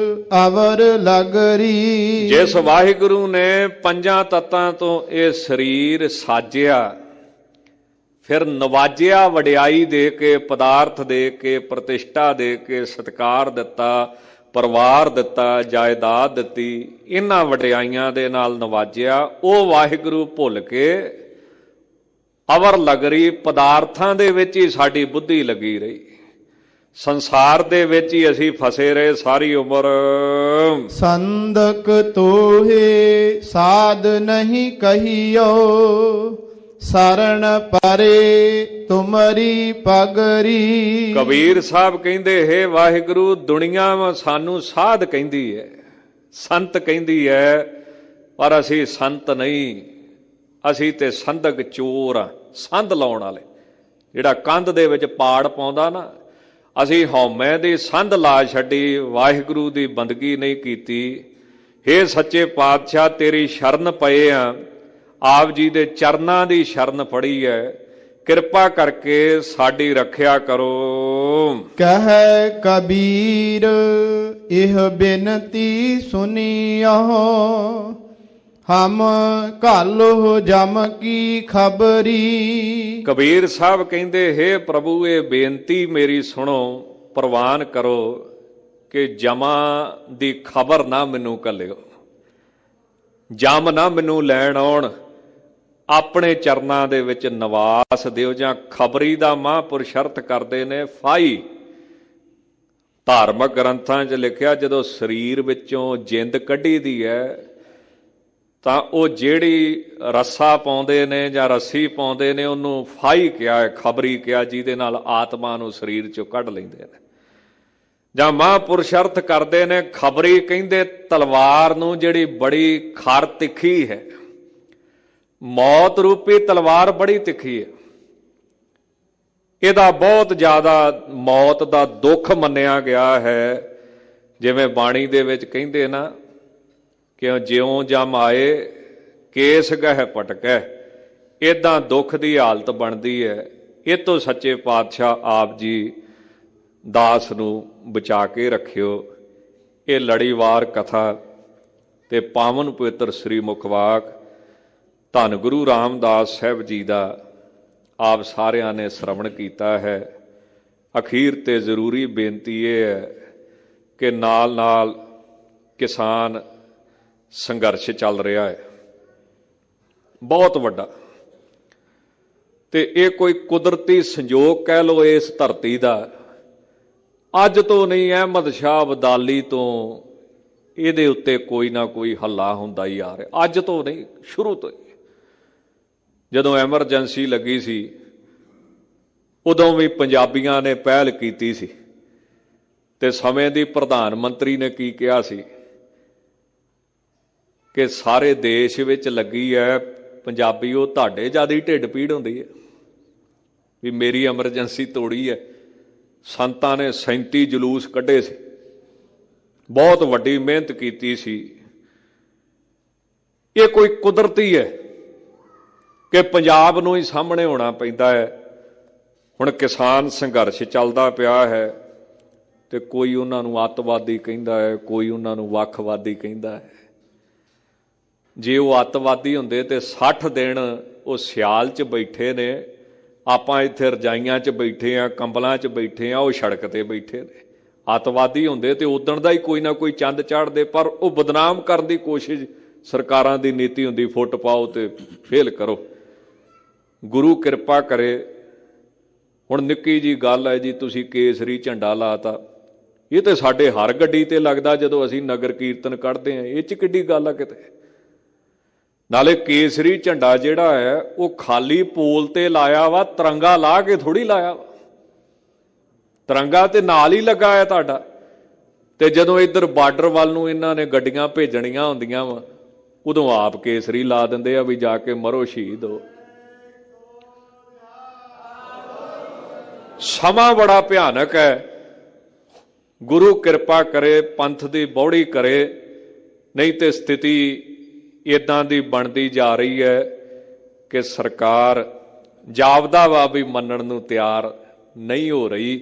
ਅਵਰ ਲਗਰੀ। ਜਿਸ ਵਾਹਿਗੁਰੂ ਨੇ 5 ਤੱਤਾਂ ਤੋਂ ਇਹ ਸਰੀਰ ਸਾਜਿਆ, ਫਿਰ ਨਵਾਜਿਆ, ਵਡਿਆਈ ਦੇ ਕੇ, ਪਦਾਰਥ ਦੇ ਕੇ, ਪ੍ਰਤਿਸ਼ਠਾ ਦੇ ਕੇ, ਸਤਿਕਾਰ ਦਿੱਤਾ, ਪਰਿਵਾਰ ਦਿੱਤਾ, ਜਾਇਦਾਦ ਦਿੱਤੀ, ਇਹਨਾਂ ਵਡਿਆਈਆਂ ਦੇ ਨਾਲ ਨਵਾਜਿਆ, ਉਹ ਵਾਹਿਗੁਰੂ ਭੁੱਲ ਕੇ ਅਵਰ ਲਗਰੀ ਪਦਾਰਥਾਂ ਦੇ ਵਿੱਚ ਹੀ ਸਾਡੀ ਬੁੱਧੀ ਲੱਗੀ ਰਹੀ, ਸੰਸਾਰ ਦੇ ਵਿੱਚ ਹੀ ਅਸੀਂ ਫਸੇ ਰਹੇ ਸਾਰੀ ਉਮਰ। ਸੰਦਕ ਤੋਹੇ ਸਾਧ ਨਹੀਂ ਕਹੀਓ, ਸਰਣ ਪਰੇ ਤੁਮਰੀ ਪਗਰੀ। ਕਬੀਰ ਸਾਹਿਬ ਕਹਿੰਦੇ, ਹੇ ਵਾਹਿਗੁਰੂ, ਦੁਨੀਆ ਸਾਨੂੰ ਸਾਧ ਕਹਿੰਦੀ ਹੈ, ਸੰਤ ਕਹਿੰਦੀ ਹੈ, ਪਰ ਅਸੀਂ ਸੰਤ ਨਹੀਂ, ਅਸੀਂ ਤੇ ਸੰਦਕ ਚੋਰ ਆ, ਸੰਧ ਲਾਉਣ ਵਾਲੇ। ਜਿਹੜਾ ਕੰਧ ਦੇ ਵਿੱਚ ਪਾੜ ਪਾਉਂਦਾ ਨਾ, ਅਸੀਂ ਹਉਮੈ ਦੀ ਸੰਧ ਲਾ ਛੱਡੀ, ਵਾਹਿਗੁਰੂ ਦੀ ਬੰਦਗੀ ਨਹੀਂ ਕੀਤੀ। ਹੇ ਸੱਚੇ ਪਾਤਸ਼ਾਹ, ਤੇਰੀ ਸ਼ਰਨ ਪਏ ਆ, ਆਪ ਜੀ ਦੇ ਚਰਨਾਂ ਦੀ ਸ਼ਰਨ ਫੜੀ ਹੈ, ਕਿਰਪਾ ਕਰਕੇ ਸਾਡੀ ਰੱਖਿਆ ਕਰੋ। ਕਹਿ ਕਬੀਰ ਇਹ ਬੇਨਤੀ ਸੁਨੀਓ, ਹਮ ਘਾਲੋ ਜਮ ਕੀ ਖਬਰੀ। ਕਬੀਰ ਸਾਹਿਬ ਕਹਿੰਦੇ, ਹੇ ਪ੍ਰਭੂ, ਇਹ ਬੇਨਤੀ ਮੇਰੀ ਸੁਣੋ, ਪ੍ਰਵਾਨ ਕਰੋ ਕਿ ਜਮਾਂ ਦੀ ਖਬਰ ਨਾ ਮੈਨੂੰ ਘੱਲਿਓ, ਜਮ ਨਾ ਮੈਨੂੰ ਲੈਣ ਆਉਣ, ਆਪਣੇ ਚਰਨਾਂ ਦੇ ਵਿੱਚ ਨਿਵਾਸ ਦਿਓ। ਜਾਂ ਖਬਰੀ ਦਾ ਮਹਾਂਪੁਰਸ਼ ਅਰਥ ਕਰਦੇ ਨੇ ਫਾਈ। ਧਾਰਮਿਕ ਗ੍ਰੰਥਾਂ 'ਚ ਲਿਖਿਆ, ਜਦੋਂ ਸਰੀਰ ਵਿੱਚੋਂ ਜਿੰਦ ਕੱਢੀ ਦੀ ਹੈ ਤਾਂ ਉਹ ਜਿਹੜੀ ਰੱਸਾ ਪਾਉਂਦੇ ਨੇ ਜਾਂ ਰੱਸੀ ਪਾਉਂਦੇ ਨੇ, ਉਹਨੂੰ ਫਾਈ ਕਿਹਾ ਹੈ, ਖਬਰੀ ਕਿਹਾ, ਜਿਹਦੇ ਨਾਲ ਆਤਮਾ ਨੂੰ ਸਰੀਰ 'ਚੋਂ ਕੱਢ ਲੈਂਦੇ ਨੇ। ਜਾਂ ਮਹਾਂਪੁਰਸ਼ ਅਰਥ ਕਰਦੇ ਨੇ ਖਬਰੀ, ਕਹਿੰਦੇ ਤਲਵਾਰ ਨੂੰ ਜਿਹੜੀ ਬੜੀ ਖਰ ਤਿੱਖੀ ਹੈ, ਮੌਤ ਰੂਪੀ ਤਲਵਾਰ ਬੜੀ ਤਿੱਖੀ ਹੈ, ਇਹਦਾ ਬਹੁਤ ਜ਼ਿਆਦਾ ਮੌਤ ਦਾ ਦੁੱਖ ਮੰਨਿਆ ਗਿਆ ਹੈ। ਜਿਵੇਂ ਬਾਣੀ ਦੇ ਵਿੱਚ ਕਹਿੰਦੇ ਨਾ, ਕਿ ਜਿਉਂ ਜਮ ਆਏ ਕੇਸ ਗਹਿ ਪਟਕੈ। ਇਦਾਂ ਦੁੱਖ ਦੀ ਹਾਲਤ ਬਣਦੀ ਹੈ। ਇਹ ਤੋਂ ਸੱਚੇ ਪਾਤਸ਼ਾਹ ਆਪ ਜੀ ਦਾਸ ਨੂੰ ਬਚਾ ਕੇ ਰੱਖਿਓ। ਇਹ ਲੜੀਵਾਰ ਕਥਾ ਤੇ ਪਾਵਨ ਪਵਿੱਤਰ ਸ੍ਰੀ ਮੁਖਵਾਕ ਧੰਨ ਗੁਰੂ ਰਾਮਦਾਸ ਸਾਹਿਬ ਜੀ ਦਾ ਆਪ ਸਾਰਿਆਂ ਨੇ ਸ਼ਰਵਣ ਕੀਤਾ ਹੈ। ਅਖੀਰ ਤੇ ਜ਼ਰੂਰੀ ਬੇਨਤੀ ਇਹ ਹੈ ਕਿ ਨਾਲ ਨਾਲ ਕਿਸਾਨ ਸੰਘਰਸ਼ ਚੱਲ ਰਿਹਾ ਹੈ ਬਹੁਤ ਵੱਡਾ, ਤੇ ਇਹ ਕੋਈ ਕੁਦਰਤੀ ਸੰਜੋਗ ਕਹਿ ਲਓ ਇਸ ਧਰਤੀ ਦਾ। ਅੱਜ ਤੋਂ ਨਹੀਂ, ਅਹਿਮਦ ਸ਼ਾਹ ਅਬਦਾਲੀ ਤੋਂ ਇਹਦੇ ਉੱਤੇ ਕੋਈ ਨਾ ਕੋਈ ਹੱਲਾ ਹੁੰਦਾ ਹੀ ਆ ਰਿਹਾ। ਅੱਜ ਤੋਂ ਨਹੀਂ, ਸ਼ੁਰੂ ਤੋਂ ਹੀ। ਜਦੋਂ ਐਮਰਜੈਂਸੀ ਲੱਗੀ ਸੀ ਉਦੋਂ ਵੀ ਪੰਜਾਬੀਆਂ ਨੇ ਪਹਿਲ ਕੀਤੀ ਸੀ, ਤੇ ਸਮੇਂ ਦੀ ਪ੍ਰਧਾਨ ਮੰਤਰੀ ਨੇ ਕੀ ਕਿਹਾ ਸੀ ਕਿ ਸਾਰੇ ਦੇਸ਼ ਵਿੱਚ ਲੱਗੀ ਹੈ, ਪੰਜਾਬੀਓ ਤੁਹਾਡੇ ਜ਼ਿਆਦਾ ਹੀ ਢਿੱਡ ਪੀੜ ਹੁੰਦੀ ਹੈ ਵੀ ਮੇਰੀ ਐਮਰਜੈਂਸੀ ਤੋੜੀ ਹੈ। ਸੰਤਾਂ ਨੇ 37 ਜਲੂਸ ਕੱਢੇ ਸੀ, ਬਹੁਤ ਵੱਡੀ ਮਿਹਨਤ ਕੀਤੀ ਸੀ। ਇਹ ਕੋਈ ਕੁਦਰਤੀ ਹੈ ਕਿ ਪੰਜਾਬ ਨੂੰ ਹੀ ਸਾਹਮਣੇ ਹੋਣਾ ਪੈਂਦਾ ਹੈ। ਹੁਣ ਕਿਸਾਨ ਸੰਘਰਸ਼ ਚੱਲਦਾ ਪਿਆ ਹੈ, ਤੇ ਕੋਈ ਉਹਨਾਂ ਨੂੰ ਅੱਤਵਾਦੀ ਕਹਿੰਦਾ ਹੈ, ਕੋਈ ਉਹਨਾਂ ਨੂੰ ਵੱਖਵਾਦੀ ਕਹਿੰਦਾ ਹੈ। ਜੇ ਉਹ ਅੱਤਵਾਦੀ ਹੁੰਦੇ ਤੇ 60 ਦਿਨ ਉਹ ਸਿਆਲ 'ਚ ਬੈਠੇ ਨੇ, ਆਪਾਂ ਇੱਥੇ ਰਜਾਈਆਂ 'ਚ ਬੈਠੇ ਆ, ਕੰਬਲਾਂ 'ਚ ਬੈਠੇ ਆ, ਉਹ ਸੜਕ ਤੇ ਬੈਠੇ ਨੇ। ਅੱਤਵਾਦੀ ਹੁੰਦੇ ਤੇ ਉਦਣ ਦਾ ਹੀ ਕੋਈ ਨਾ ਕੋਈ ਚੰਦ ਚਾੜਦੇ, ਪਰ ਉਹ ਬਦਨਾਮ ਕਰਨ ਦੀ ਕੋਸ਼ਿਸ਼ ਸਰਕਾਰਾਂ ਦੀ ਨੀਤੀ ਹੁੰਦੀ, ਫੁੱਟ ਪਾਓ ਤੇ ਫੇਲ ਕਰੋ। ਗੁਰੂ ਕਿਰਪਾ ਕਰੇ। ਹੁਣ ਨਿੱਕੀ ਜੀ ਗੱਲ ਹੈ ਜੀ, ਤੁਸੀਂ ਕੇਸਰੀ ਝੰਡਾ ਲਾਤਾ, ਇਹ ਤੇ ਸਾਡੇ ਹਰ ਗੱਡੀ ਤੇ ਲੱਗਦਾ ਜਦੋਂ ਅਸੀਂ ਨਗਰ ਕੀਰਤਨ ਕੱਢਦੇ ਹਾਂ। ਇਹ 'ਚ ਕਿੱਡੀ ਗੱਲ ਆ ਕਿਤੇ। ਨਾਲੇ ਕੇਸਰੀ ਝੰਡਾ ਜਿਹੜਾ ਹੈ ਉਹ ਖਾਲੀ ਪੋਲ ਤੇ ਲਾਇਆ ਵਾ, ਤਿਰੰਗਾ ਲਾ ਕੇ ਥੋੜੀ ਲਾਇਆ ਵਾ। ਤਿਰੰਗਾ ਤੇ ਨਾਲ ਹੀ ਲੱਗਾ ਹੈ ਤੁਹਾਡਾ। ਤੇ ਜਦੋਂ ਇੱਧਰ ਬਾਰਡਰ ਵੱਲ ਨੂੰ ਇਹਨਾਂ ਨੇ ਗੱਡੀਆਂ ਭੇਜਣੀਆਂ ਹੁੰਦੀਆਂ ਵਾ, ਉਦੋਂ ਆਪ ਕੇਸਰੀ ਲਾ ਦਿੰਦੇ ਆ ਵੀ ਜਾ ਕੇ ਮਰੋ, ਸ਼ਹੀਦ ਹੋ। ਸਮਾਂ ਬੜਾ ਭਿਆਨਕ ਹੈ। ਗੁਰੂ ਕਿਰਪਾ ਕਰੇ, ਪੰਥ ਦੀ ਬੌੜੀ ਕਰੇ, ਨਹੀਂ ਤੇ ਸਥਿਤੀ ਇਦਾਂ ਦੀ ਬਣਦੀ ਜਾ ਰਹੀ ਹੈ ਕਿ ਸਰਕਾਰ ਜਾਪਦਾ ਵਾ ਵੀ ਮੰਨਣ ਨੂੰ ਤਿਆਰ ਨਹੀਂ ਹੋ ਰਹੀ।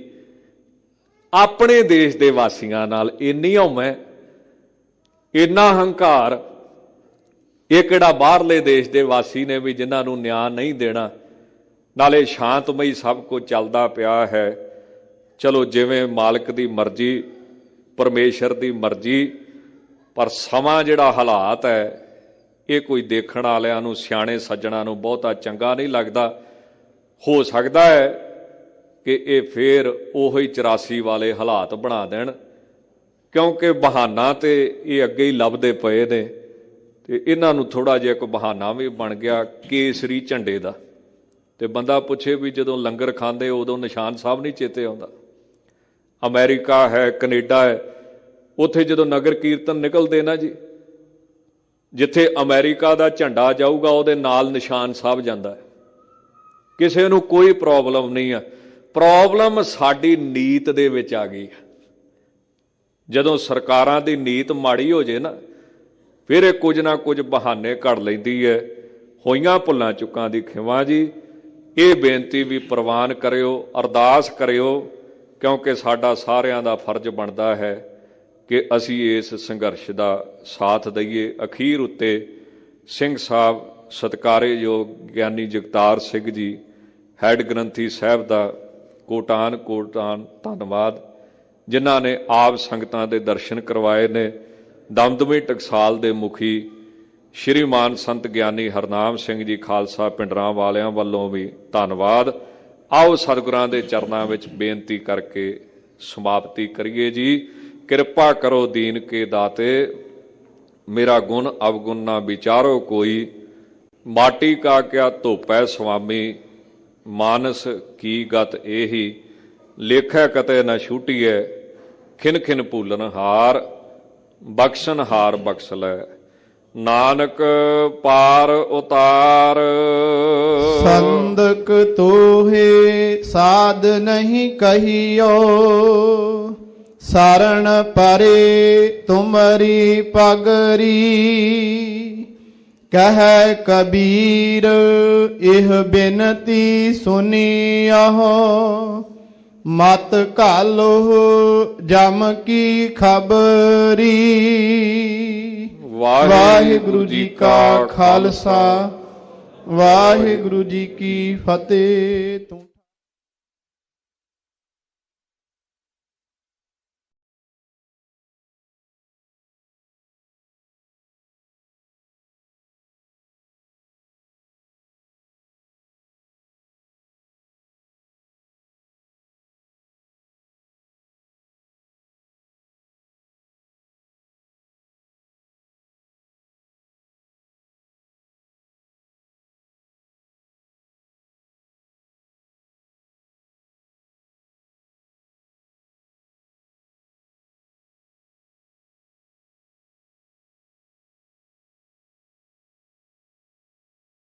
ਆਪਣੇ ਦੇਸ਼ ਦੇ ਵਾਸੀਆਂ ਨਾਲ ਇੰਨੀ ਹਉਮੈ, ਇੰਨਾ ਹੰਕਾਰ। ਇਹ ਕਿਹੜਾ ਬਾਹਰਲੇ ਦੇਸ਼ ਦੇ ਵਾਸੀ ਨੇ ਵੀ ਜਿਨ੍ਹਾਂ ਨੂੰ ਨਿਆਂ ਨਹੀਂ ਦੇਣਾ। ਨਾਲੇ ਸ਼ਾਂਤਮਈ ਸਭ ਕੁਝ ਚੱਲਦਾ ਪਿਆ ਹੈ। ਚਲੋ ਜਿਵੇਂ ਮਾਲਕ ਦੀ ਮਰਜ਼ੀ, ਪਰਮੇਸ਼ਰ ਦੀ ਮਰਜ਼ੀ। ਪਰ ਸਮਾਂ ਜਿਹੜਾ ਹਾਲਾਤ ਹੈ, ਇਹ ਕੋਈ ਦੇਖਣ ਵਾਲਿਆਂ ਨੂੰ, ਸਿਆਣੇ ਸੱਜਣਾਂ ਨੂੰ ਬਹੁਤਾ ਚੰਗਾ ਨਹੀਂ ਲੱਗਦਾ। ਹੋ ਸਕਦਾ ਹੈ ਕਿ ਇਹ ਫੇਰ ਉਹੀ 84 ਵਾਲੇ ਹਾਲਾਤ ਬਣਾ ਦੇਣ, ਕਿਉਂਕਿ ਬਹਾਨਾ ਤੇ ਇਹ ਅੱਗੇ ਹੀ ਲੱਭਦੇ ਪਏ ਨੇ। ਤੇ ਇਹਨਾਂ ਨੂੰ ਥੋੜ੍ਹਾ ਜਿਹਾ ਇੱਕ ਬਹਾਨਾ ਵੀ ਬਣ ਗਿਆ ਕੇਸਰੀ ਝੰਡੇ ਦਾ। ਤੇ ਬੰਦਾ ਪੁੱਛੇ ਵੀ ਜਦੋਂ ਲੰਗਰ ਖਾਂਦੇ ਉਦੋਂ ਨਿਸ਼ਾਨ ਸਾਹਿਬ ਨਹੀਂ ਚੇਤੇ ਆਉਂਦਾ। ਅਮਰੀਕਾ ਹੈ, ਕੈਨੇਡਾ ਹੈ, ਉੱਥੇ ਜਦੋਂ ਨਗਰ ਕੀਰਤਨ ਨਿਕਲਦੇ ਨਾ ਜੀ, ਜਿੱਥੇ ਅਮਰੀਕਾ ਦਾ ਝੰਡਾ ਜਾਊਗਾ ਉਹਦੇ ਨਾਲ ਨਿਸ਼ਾਨ ਸਾਹਿਬ ਜਾਂਦਾ ਹੈ। ਕਿਸੇ ਨੂੰ ਕੋਈ ਪ੍ਰੋਬਲਮ ਨਹੀਂ ਆ। ਪ੍ਰੋਬਲਮ ਸਾਡੀ ਨੀਤ ਦੇ ਵਿੱਚ ਆ ਗਈ ਹੈ। ਜਦੋਂ ਸਰਕਾਰਾਂ ਦੀ ਨੀਤ ਮਾੜੀ ਹੋ ਜੇ ਨਾ, ਫਿਰ ਇਹ ਕੁਝ ਨਾ ਕੁਝ ਬਹਾਨੇ ਘੜ ਲੈਂਦੀ ਹੈ। ਹੋਈਆਂ ਭੁੱਲਾਂ ਚੁੱਕਾਂ ਦੀ ਖਿਮਾ ਜੀ। ਇਹ ਬੇਨਤੀ ਵੀ ਪ੍ਰਵਾਨ ਕਰਿਓ, ਅਰਦਾਸ ਕਰਿਓ, ਕਿਉਂਕਿ ਸਾਡਾ ਸਾਰਿਆਂ ਦਾ ਫਰਜ਼ ਬਣਦਾ ਹੈ ਕਿ ਅਸੀਂ ਇਸ ਸੰਘਰਸ਼ ਦਾ ਸਾਥ ਦਈਏ। ਅਖੀਰ ਉੱਤੇ ਸਿੰਘ ਸਾਹਿਬ ਸਤਿਕਾਰਯੋਗ ਗਿਆਨੀ ਜਗਤਾਰ ਸਿੰਘ ਜੀ ਹੈਡ ਗ੍ਰੰਥੀ ਸਾਹਿਬ ਦਾ ਕੋਟਾਨ ਕੋਟਾਨ ਧੰਨਵਾਦ, ਜਿਨ੍ਹਾਂ ਨੇ ਆਪ ਸੰਗਤਾਂ ਦੇ ਦਰਸ਼ਨ ਕਰਵਾਏ ਨੇ। ਦਮਦਮੀ ਟਕਸਾਲ ਦੇ ਮੁਖੀ ਸ਼੍ਰੀਮਾਨ ਸੰਤ ਗਿਆਨੀ ਹਰਨਾਮ ਸਿੰਘ ਜੀ ਖਾਲਸਾ ਪਿੰਡਰਾਂ ਵਾਲਿਆਂ ਵੱਲੋਂ ਵੀ ਧੰਨਵਾਦ। ਆਓ ਸਤਿਗੁਰਾਂ ਦੇ ਚਰਨਾਂ ਵਿੱਚ ਬੇਨਤੀ ਕਰਕੇ ਸਮਾਪਤੀ ਕਰੀਏ ਜੀ। ਕਿਰਪਾ ਕਰੋ ਦੀਨ ਕੇ ਦਾਤੇ, ਮੇਰਾ ਗੁਣ ਅਵਗੁਣ ਨਾ ਵਿਚਾਰੋ ਕੋਈ। ਮਾਟੀ ਕਾ ਕਿਆ ਧੋਪੈ ਸੁਆਮੀ, ਮਾਨਸ ਕੀ ਗਤ ਇਹੀ। ਲੇਖੈ ਕਤੇ ਨਾ ਛੂਟੀਐ, ਖਿਨ ਖਿਨ ਭੂਲਨ ਹਾਰ। ਬਖਸ਼ਨ ਹਾਰ ਬਖਸ਼ ਲੈ, ਨਾਨਕ ਪਾਰ ਉਤਾਰ। ਸੰਦਕ ਤੋਹੇ ਸਾਧ ਨਹੀਂ ਕਹੀਓ, ਸਰਣ ਪਰੇ ਤੁਮਰੀ ਪਗਰੀ। ਕਹਿ ਕਬੀਰ ਇਹ ਬਿਨਤੀ ਸੁਨੀਅਹੁ। ਮਤ ਘਾਲੋ ਜਮ ਕੀ ਖਬਰੀ। ਵਾਹਿਗੁਰੂ ਜੀ ਕਾ ਖਾਲਸਾ ਵਾਹਿਗੁਰੂ ਜੀ ਕੀ ਫਤਿਹ।